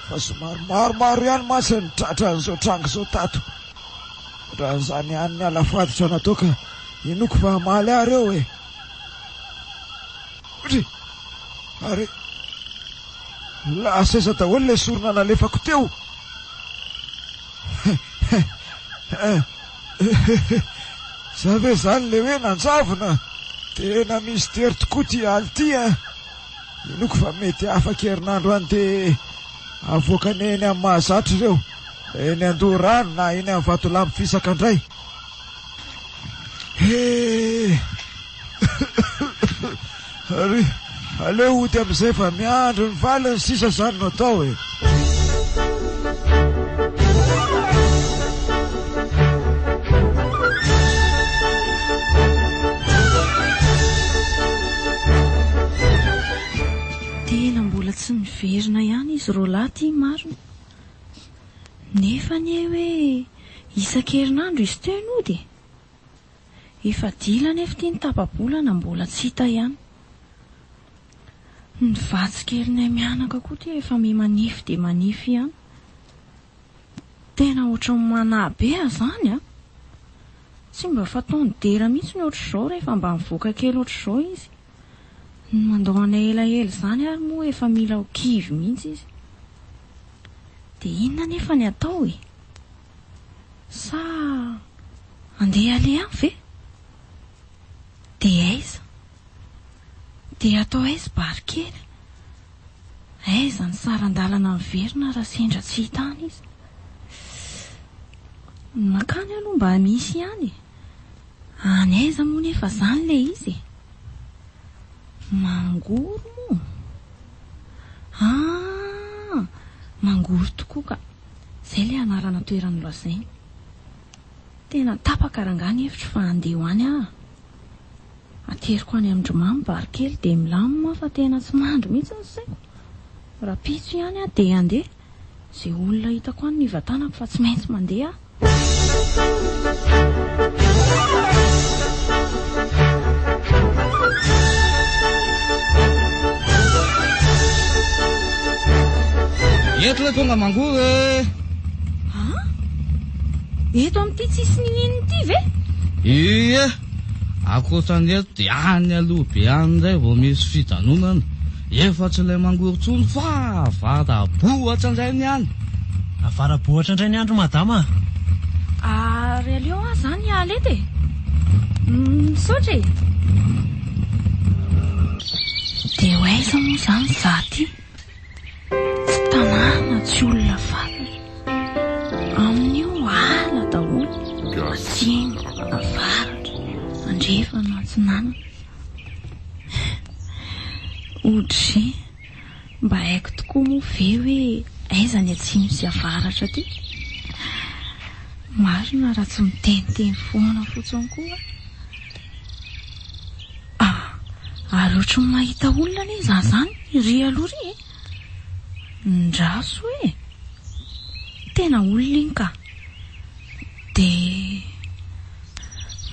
Fa somary maromaro ihany masy ny tratra an'izao trango zao tato. Raha zany ihany ny alafaditra natao ka inoko fa amaly ary eo e. Ary laseza daholo le sorona nalefako teo. Zave zany le hoe nanjavona. Tena misy tery tokoa ty aly ty a. Inoko fa mety afaky herinandro any de avoakany eny amin'ny mahazatra ireo. Eny Andorano na eny amin'ny Vatolampy fisaka indray. Ary aleo ody amin'izay fa miandro ny valiny sisa zany no atao e. Tsy miverina ihany izy roalahy ty marina. Nefa ny hoe isan-kerinandro izy teo ody. Efa dila nefa ty ny tapa-bolana mbola tsy hita ihany. Ny vatsikerinay mianaka koa ty efa manify de manify ihany. Tena ohatry ny manabe zany a. Tsy mba fataony dera mihitsy ny ohatr'izao rehefa mba mivoaka kely ohatr'izao izy. Mandoana elaela zany ary moa efa mila ho kivy mihitsy izy. De inona nefa ny atao e? Sa andeha ale any ve? De aiza? De atao aiza barikely? Aiza ny sarandalana miverina raha sendra tsy hitany izy? Makany aloha mba misy ihany. Any aiza moa nefa zany le izy? Mangoro moa. Mangoro tokoa ka. Zay le anarana toerany lazainy. Tena tapakarangany hevitra fa andeha ho any aho. Ateriko any Andromamy Barikely dia milamina fa tena tsy mandry mihitsy ny saiko. Raha pitso ihany aho dia andeha. Izay olona hitako any nivatanako fa tsy maintsy mandeha aho. Eto le tonga mangoro e. Eto amin'ity tsisy nin'inity ve? Ie, akoatrany eto dia any aloha be any indray vao misy fijanonana. Efa tsy ilay mangoro tsony fa avara-bohatra indray ny any. Avara-bohatra indray ny andro madama. Ary aleo aho zany alety e. Misaotra e. Dia ho aiza moa zany za ty? Tsy tanàna, tsy olona fantatra. Amin'io ala daholo. Asiny, avaratra, andrefana, atsinanana. Ohatry mba haiko tokoa moa ve hoe aiza ny atsimo sy avaratra ty? Marina raha tsy miteniteny foana fotsiny koa. Ary ohatry ny mahita olona anie za zany ry aloha ry e. Ndraso e. Tena olona iny ka. De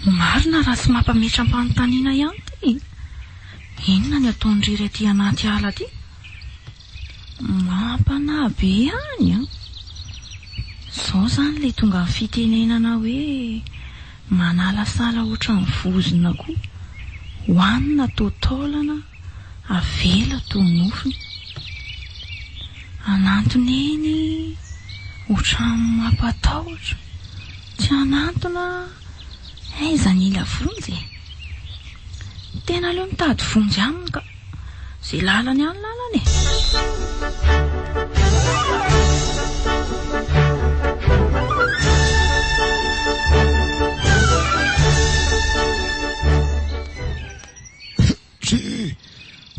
marina raha tsy mampametram-panontaniana ihany ty. Inona ny ataon'ny iray ty anaty ala ty? Mampanahy be ihany a. Zao zany le tonga ny fitenenana hoe manalasala ohatran'ny vozona koa. Hoanina tao taolana, avela tao nofony. Anantona eny ohatran'ny mampatahotra. Tsy anantona aiza ny ila vonjy e. Tena aleo mitady vonjy aminy ka. Zay lalany any lalany e.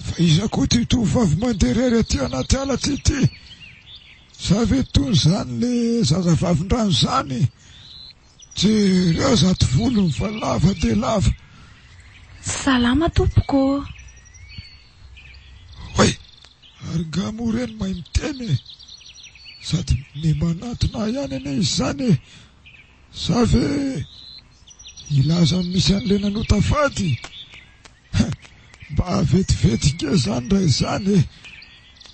Fa iza koa ty tovavy manderery aty anaty ala ty. Sa ve tony zany le zazavavin-drano zany? Jereo zaty volony fa lava de lava. Salama tompoko. Oe, ary ngamo reny mahay miteny. Sady ny manatona ihany ane izy zany. Sa ve ilaza misy an'le nanota fady? Mba vetivety ke zany raha izany.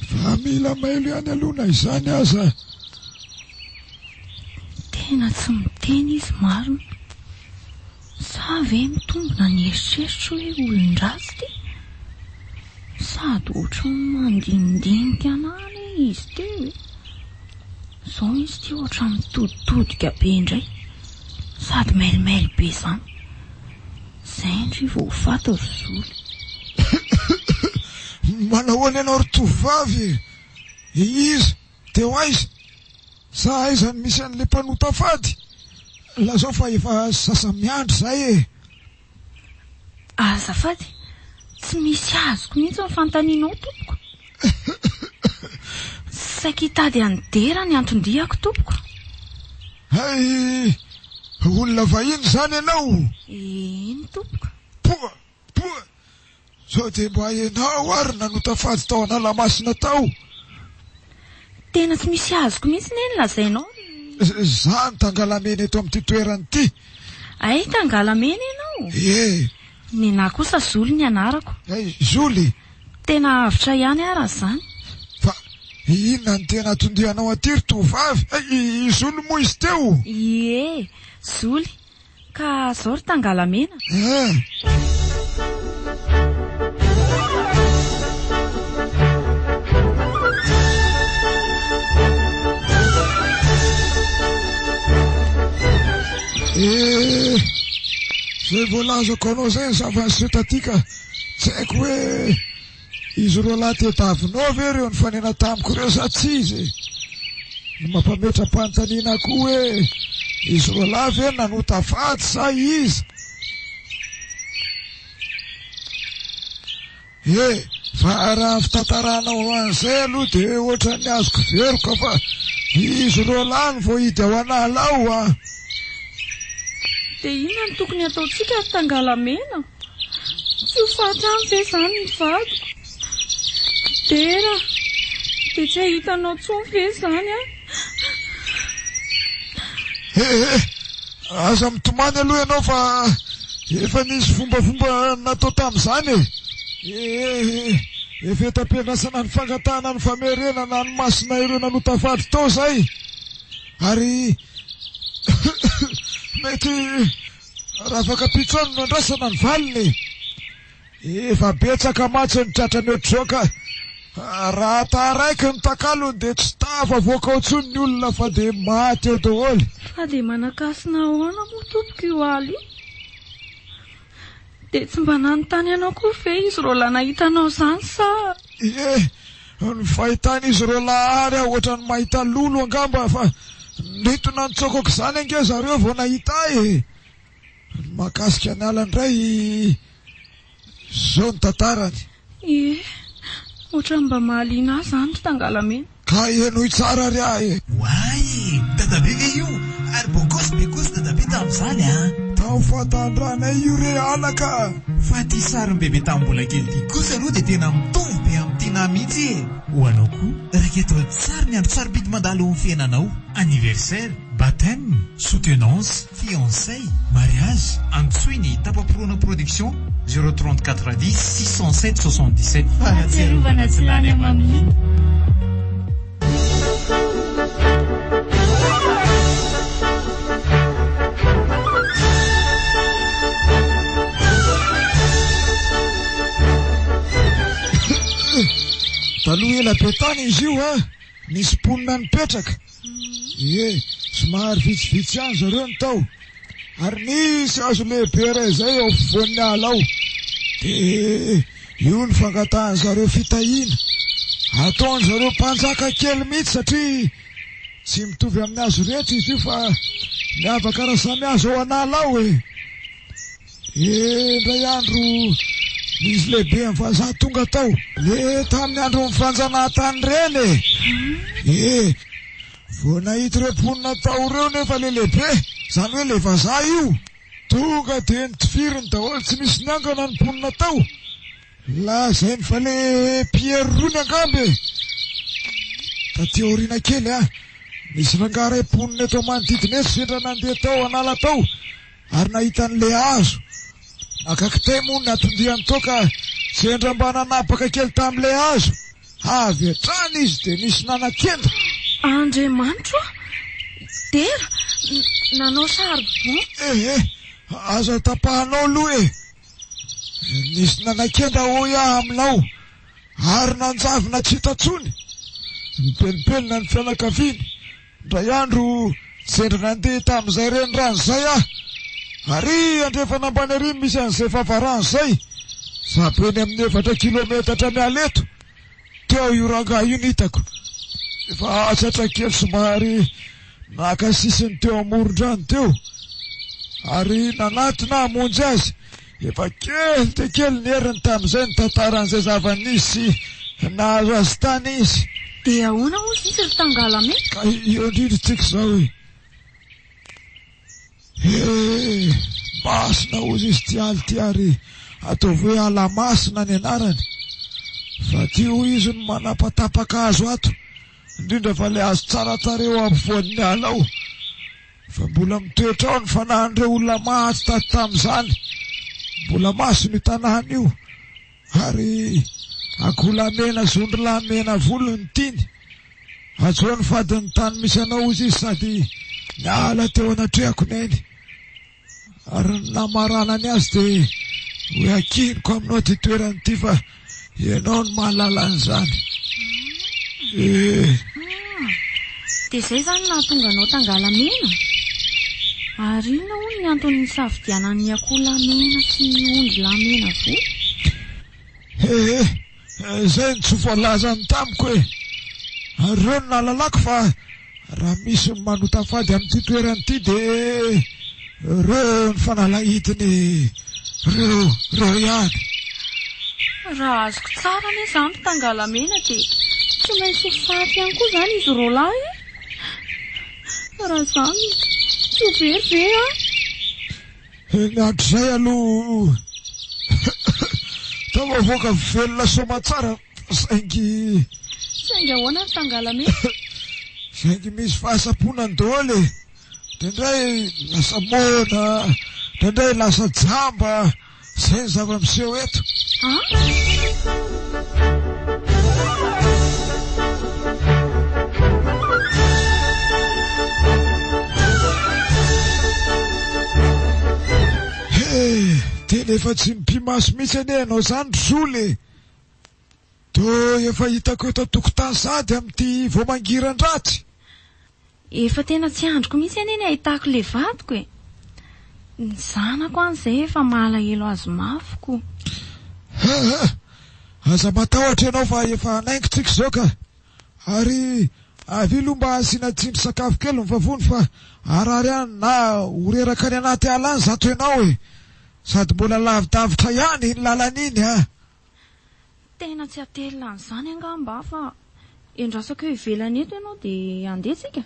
Fa mila mailo ihany alona izany aza. Tena tsy miteny izy marina. Sa ve mitombona ny eritreritro hoe olon-dratsy ty? Sady ohatry mandinidinika anany izy teo. Zao izy ty ohatry mitoditodika be indray. Sady mailimay be zany. Zay ndry vao fato ry zoly. Manahoana ianao ry tovavy? Iza? Teo aiza? Sa aiza ny misy an'le mpanota fady? Lazao fa efa sasa miandry zay e. Azafady, tsy misy azoko mihitsy ny fantaninao tompoko. Saika hitady andera ny antondiako tompoko. Hay, olona vahiny zany ianao? Iny tompoko. Poa, sao de mba ianao ary nanota fady tao Analamasina tao. Tena tsy misy azoko mihitsy neny lazainao. Zany tangalamena eto amin'ity toerany ty. Ay, tangalamena ianao. Ie. Nena kosa Zoly ny anarako. Zoly? Tena avitra ihany ara zany. Fa inona ny tena tondianao aty ry tovavy? Zoly moa izy teo? Ie, Zoly. Ka zao ry tangalamena. Zay voalazako anao zay ny zava-nisetra ty ka tsy haiko hoe izy roa lahy tediavinao ve reo ny fanena tamiko reo sa tsy izy? Ny mampametram-panontaniana koa hoe izy roa lahy ve nanotafaty sa izy? Fa raha fitantaranao an'izay aloha dia ohatrany azoko veroka fa izy roa lahy no voahidy ao analao a. Dia inona no tokony ataontsika ry Tangalamena? Tsy ho fatrano ve izany ny vadiko? Tera, dia tsy ahitanao tsony ve izany a? Aza mitomany aloha ianao fa efa nisy fombafomba natao tamin'izany efa etam-pianasana ny fangatahana ny famerenana ny masina ireo nanotafady tao zay, ary mety raha afaka pitsoany no andrasana ny valiny. Efa betsaka matsy ny tratrany ohatr'izao ka raha taraiky ny takalony dia tsy tafavoaka ao intsony ny olona fa dia maty eo daholo. Fa dia manakasina ahoana moa tompoko io aly io? Dia tsy mba nanontany ianao koa ve izy roa lahy nahitanao izany sa? Ny fahitan'izy roa lahy ary ohatra ny mahita lolo angamba fa nitona nitsokoko izany ange zareo vao nahita mahakasika ny ala indray zao ny tantarany. Ohatra mba mahaliana azy izany ry Tangalamena. Ka enoy tsara ry ahy. Wai, dadabe ve io? Ary bokosy dadabe tamin'izany a. Tao fatandranay io re alaka. Fa ty sarin'ny bebe tamin'ny mbola kely ty kosa aloha dia tena mitombo be amin'ny tina mihitsy e. Ho anao koa, raketo tsara ny andro sarobidy mandalo amin'ny fiainanao. Anniversaire, baptême, soutenance, fiançailles, mariage. Antsoiny Tapapirona Production 034 10 607 77. Fahatsiarovana tsy lany amamy. Taloha ela be tany izy io a, nisy ponina nipetraka. Somary vitsivitsy ihany zareo ny tao, ary nisy hazo lehibe ray izay eo afovoan'ny ala ao. Dia io ny fangatahan zareo fitahiana, ataony zareo mpanjaka kely mihitsy satria tsy mitovy amin'ny hazo rehetra izy io fa miavaka raha samy hazo ao anala ao indray andro nisy lehibe amin'ny vazaha tonga tao le tamin'ny andro mifanjanahantany reny vao nahita ireo mponina tao ireo nefa le lehibe, izany hoe le vazaha io tonga dia nitifiriny daholo, tsy misy niangana ny mponina tao. Lazainy fa le Pierre rony angambe. Taty aoriana kely misy rangaray mponina eto manodidina eto sendra nandeha tao anala tao ary nahitan'le hazo. Akakitay moa ny atondihany toka sendra mba nanapaka kely tamin'le hazo. Avy hatrany izy dia nisy nanakenda. Andriamanitra, Tera, nanao saribon? Aza tapahanao aloha nisy nanakenda hoy aminao ary nanjavina tsy hitatsony. Mipelipelina ny fianakaviany. Ndray andro sendra nandeha tamin'izay renirano izay ary andrefana ambany ary misy an'izay favarano izay zapeny amin'ny 4 kilometatra miala eto. Teo io rangahy io nitako. Efa atsatra kely somary nakasisiny teo amoron-drano teo ary nanatina hamonjy azy. Efa kely dia kely ny heriny tamin'izay ny tantaran'izay zava-nisy nahazo azy tany izy. Dia ahoana ozy izy ry Tangalamena? Ka io indrindritsika izao masina ozy izy ty aly ty ary ataovy hoe ala masina ny anarany. Fa ty ho izy no manapatapaka azo ato, indrindra fa le azo tsaratsara eo ampovoan'ny ala ao. Fa mbola mitoetra ao ny fanahin'ireo olona mahatsy taty tamin'izany. Mbola masina io tanàna io ary akolamena zondrolamena volony tiny. Atsoa ny fadiny tany misy anao izy izy sady niala teo anatrehako neny. Ary namaranany azy dia hoe akiniko aminao ty toerany ty fa ianao ny mahalala an'izany. Dia izay izany nahatonga anao Tangalamena? Ary inona hono ny antony safidianan'ny akolamena sy ny ondry-lamena vo? Izay ny tsy voalazany tamiko ary reo no nahalalako fa raha misy ny manotafady amin'ity toerany ity de reo ny fanalahitiny reo ihany. Raha azoko tsara anie izany Tangalamena dia tsy maintsy fafy ihany koa izany izy Roland e. Raha izany tsy very a. Ny andro izay aloha tavavoaka velona soma tsara saingy ahoana ny Tangalamena? saingy misy fahasaponany daholo e. Indray lasa mona, indray lasa jamba, izay ny zava-miseho eto. Tena efa tsy mimpimaso mihitsy anie ianao zany Zole. To efa hitako eto an-tokotany sady amin'ity voamangiran-dratsy. Efa tena tsy androko mihitsy anie ny ahitako le vadiko e. Ny zanako an'izay efa malahelo azy mafoko. Aza matahotra ianao fa efa hanaingitsika izao ka. Ary avilo mba asiana tsindry sakafo kely ny vavony fa arary ihany na horeraka any anaty ala any zato ianao e. Sady mbola lavidavitra ihany ny lalana iny Tena tsy atelina an'izany angamba fa endrasaka eo ivelany eto ianao dia andetsika.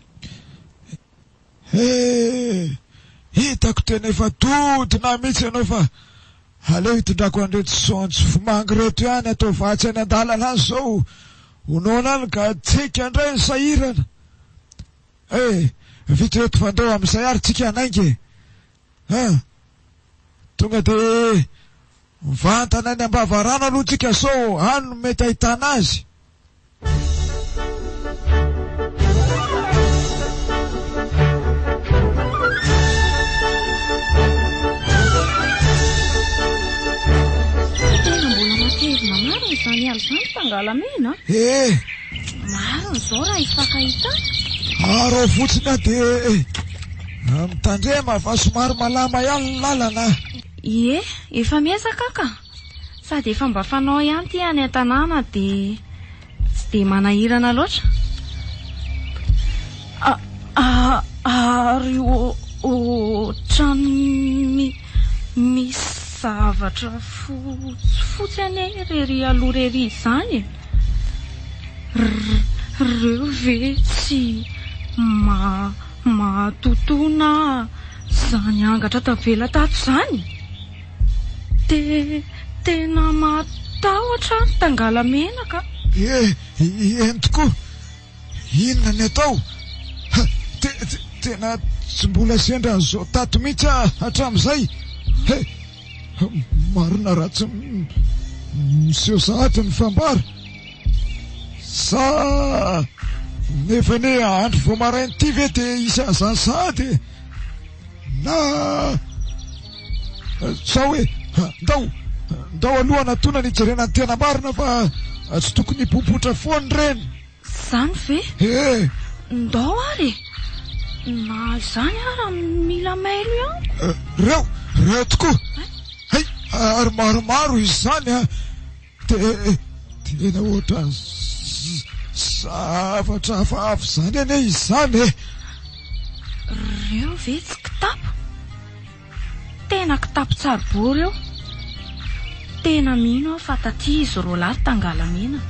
Hitako tena efa todina mihitsy ianao fa aleo hitondrako an'ireto saonjo vomangy reto ihany atao vatsy any an-dalana any zao honoana any ka tsika indray ny sahirana. Vita eto fandao amin'izay ary tsika hanaingy tonga de mivantana any ambavarano aloha tsika sao any no mety ahitana azy. Izany alina izany Tangalamena? Maro n'izao raha ifakahita. Aro fotsiny dia mitandrema fa somary malama ihany ny lalana. Ie, efa miezaka ka. Sady efa mba fanao ihany ty any an-tanàna dia tsy dia manahirana loatra. Ary ohatrany misy zavatra fotsy ane rery aloha rery izany. Reo ve tsy matotona zany angatra tavela tato zany? Tena matahotra ny Tangalamena ka. Eny tokoa. Inona ny atao? Tena tsy mbola sendra an'izao tato mihitsy hatramin'izay. Marina raha tsy miseho sahady ny fambara. Sa nefa ne andro vao marainy ity ve dia isy an'izany sahady na sa hoe ndao aloha natona ny jerena ny tena marina fa tsy tokony hipopotra foany reny. Zany ve? Ndao ary na izany ara mila mailo ihany. Reo tokoa. Ary maromaro izy zany tena ohatra zavatra hafahafa zany ane izy zany Reo ve tsy kitapo? Tena kitapo tsara bo reo. Tena mino aho fa taty izy Roland Tangalamena.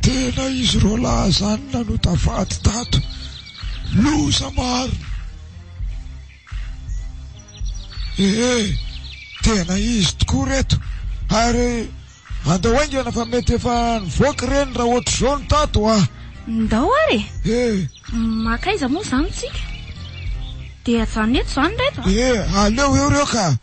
Tena izy Roland zany nanotafady tato. Loza maro. Tena izy tokoa reto. Ary andao aingana fa mety efa nivoaka reny raha ohatra zao ny tato Ndao ary? Makaiza moa zany tsika? Dia ajanona eto zany reto? Aleo eo reo ka.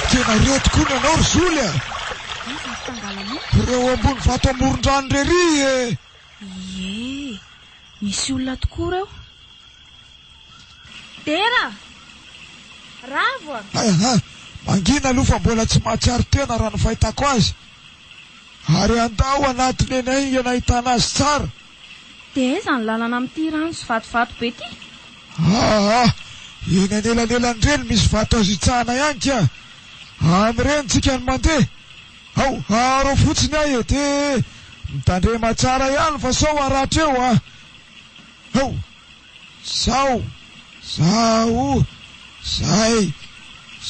Tena reto koa nanao ry Zole. Reo ambony vato amoron-drano rery misy olona tokoa reo. Tena ravo mangina aloha fa mbola tsy mahatsiaro tena raha ny fahitako azy. Ary andao anatiny eny aingana ahitana azy tsara. dia aiza ny lalana amin'ity rano sy vatovato be ty? Eny anelanelan'ireny misy vato azo itsahana ihany ka. Amin'ireny tsika ny mandeha. Aro fotsiny ahy e, dia mitandrema tsara ihany fa sao aratra eo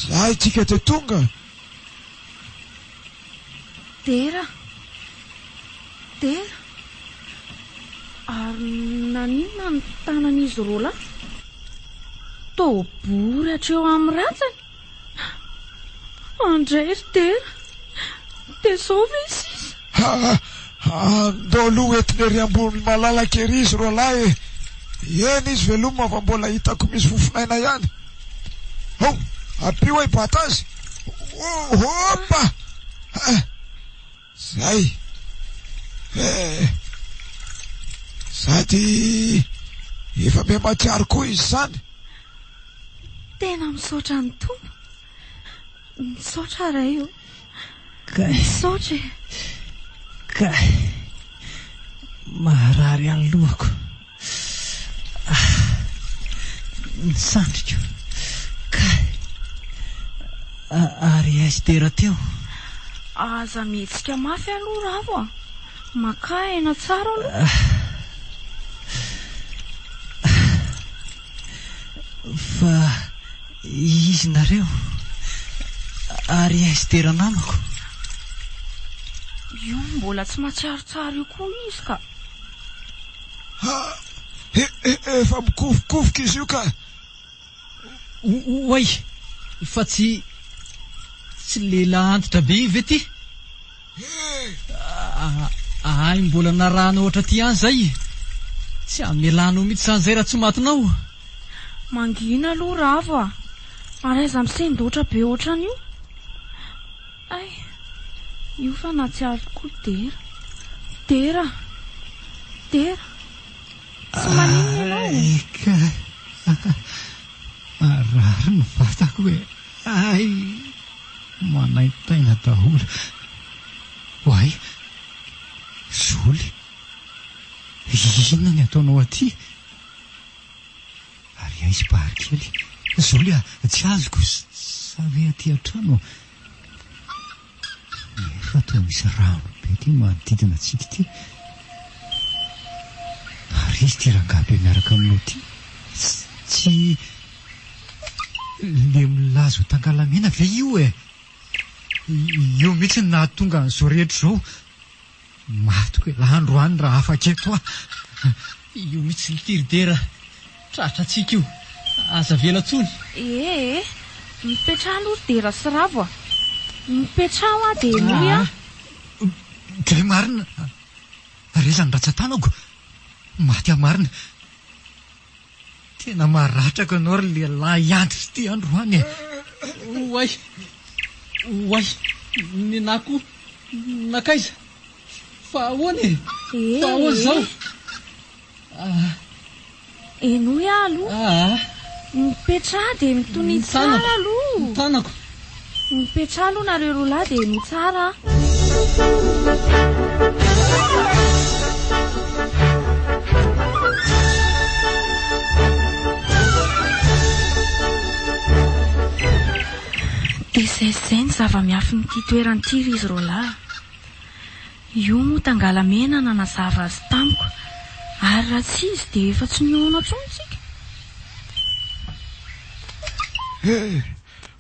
zay tsika dia tonga. Dera ary nanina ny tanan'izy rola tobory hatreo amin'ny ratsany. Andray ry Dera, dia sao ve sisa? Andao aloha entiny ery ambony malalaka ery izy rolahy. Eny izy veloma fa mbola hitako misy fofinaina ihany. Apio ay bata azy. Opa! Zay. Sady efa be matsiaro koa izy zany. Tena misaotra ny tompo. Misaotra ray io. Misaotra. Maharary any lohako. Nisandriko. Ary aizy Dera teo. Aza mihetsika mafy aloha ravo maka aina tsara aloha. Fa izy nareo ary aizy Dera namako. Io mbola tsy matsiarotsara io koa izy ka. Efa mikofokofoka izy io ka. Oay, fa tsy lehilahy antitra be ive ty. Ay, mbola narano ohatra ty any zay. Tsy amelanao mihitsy san'izay raha tsy matinao. Mangina aloha ravo ary aiza misendotra be ohatran'io. Ay, io fa natsiaro koa Dera. Tsy maninona ianao. Marary ny vatako hoe. Ay, manaitaina daholo. Hoay, Zoly, inona ny ataonao aty? Ary aizy barikely. Zoly tsy azoko savy aty an-trano. Efa toa misy rano be ty manodidina antsika ty. Ary izy ty rangabe miaraka aminao ty. Tsy le milazo tangalamena ve io e? Io mihitsy ny nahatonga an'izao rehetra zao. Matoko hoe androany raha afaketo Io mihitsy ny tiry Dera. Tratra antsika io. Aza vela tsony. Mipetraha aloha Dera sy ravo mipetraha dia noy Dia marina. Rezany ratsan-tanako. Maty amarina. Tena maratraka anao ry lehilahy antitra ty androany. Oay, ninako nakaiza. Fa ahoana fa ahoana zao? Enoy aloha. Mipetraha dia mitony tsara aloha. Tanako. Mipetraha aloha nareo roalahy dia no tsara. Izay ny zava-miafy n'ity toeran'ity ry izy roalahy. Io moa tangalamena nanazava azy tamiko. Ary raha tsy izy dia efa tsy nihoana intsony tsika.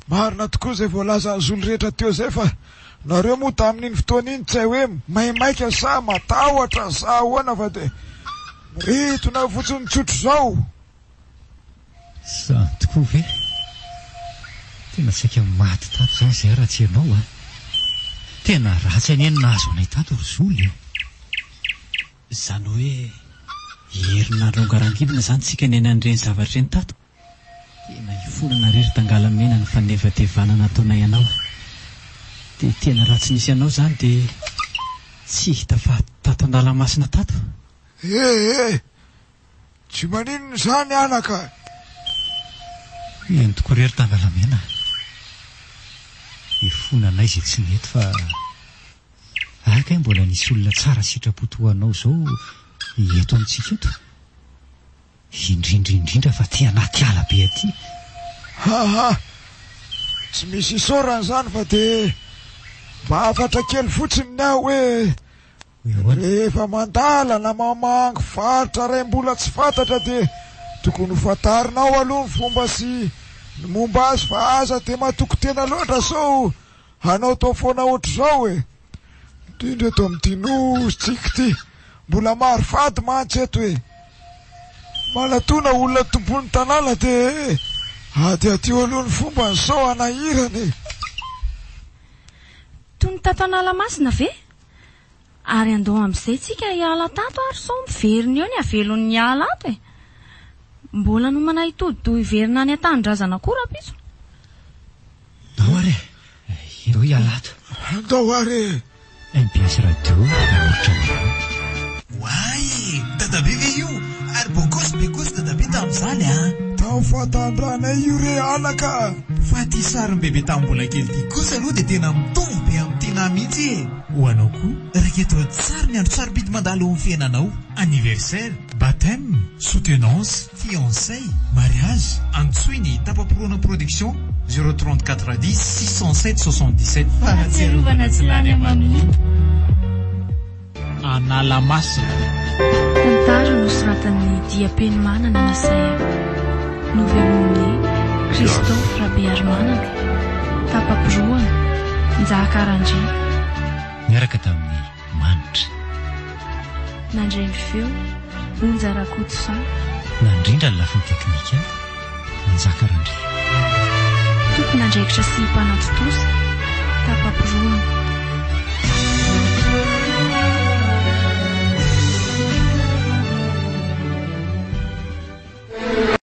Marina tokoa izay voalaza ny zolo rehetra teo izay fa nareo moa tamin'iny fotoana iny tsy hay hoe maimaika sa matahotra sa ahoana fa dia miritona fotsiny tsotro izao. Zany tokoa ve? Tena saika maty tato zany izay raha tsy ianao Tena ratsy any eny nahazo anay tato ry Zoly. Zany hoe herinandro angarangidina zany tsika ny an'ireny zavatra eny tato. Tena hifonana rery tangalamena ny fanevatevana nataonay ianao. Dia tena raha tsy nisy ianao zany dia tsy hita fa tato an-dalamasina tato. Tsy maninona zany anaka. Eny tokoa rery tangalamena. Hifonana izay tsy nety fa akay mbola nisy olona tsara sitrapo toanao zao eto amintsika eto indrindra fa ty anaty ala be aty. Haha, tsy misy isaorana zany fa de mba afatra kely fotsiny ny aho hoe rehefa mandala na mamangy faritra ray mbola tsy fantatra de tokony hofantarinao aloha ny fomba sy ny momba azy fa aza de matoko tena loatra sao hanao tao foana ohatr'izao indrindra eto amin'ity nositsika ty mbola maro fady mantsy eto malatona olona tompony tanàna de ady atio aloha ny fomba ny sao anahirany Tony tatanala masina ve? Ary andoha amin'izay tsika hiala tato ary sao miverina eo ny avelon'ny ala ato Mbola no manahitody hiverina any an-tanindrazana koa rapiso. Andao are, indao hiala ato. Andao are. MBS Radio namotra Wai, dadabe ve io? Ary bekosy dadabe tamin'izany Tao fatandranay io re alaka. Fa ty sarin'ny bebe tamin'ny mbola kely ty kosa aloha de tena mitombo be amin'ny tena mihitsy Ho anao koa, raketo tsara ny andro sarobidy mandalo amin'ny fiainanao. Anniversaire, baptême, soutenance, fiançailles, mariage. Antsoiny Tapapirona Production 034 10 607 77. Fahatsiarovana tsilany amami. Anala masina. Tantara nosoratan'ny Diapenmanana Nasaya. Novelomin'ny Christophe Rabearmanana. Tapapiroana, Njakarandry. Miaraka tamin'ny manitra. Nandray feo, Onjarakotosa. Nandrindra ny lafiny teknika, Njakarandry. Tompon'andraikitra sy mpanatitosa, Tapapiroana.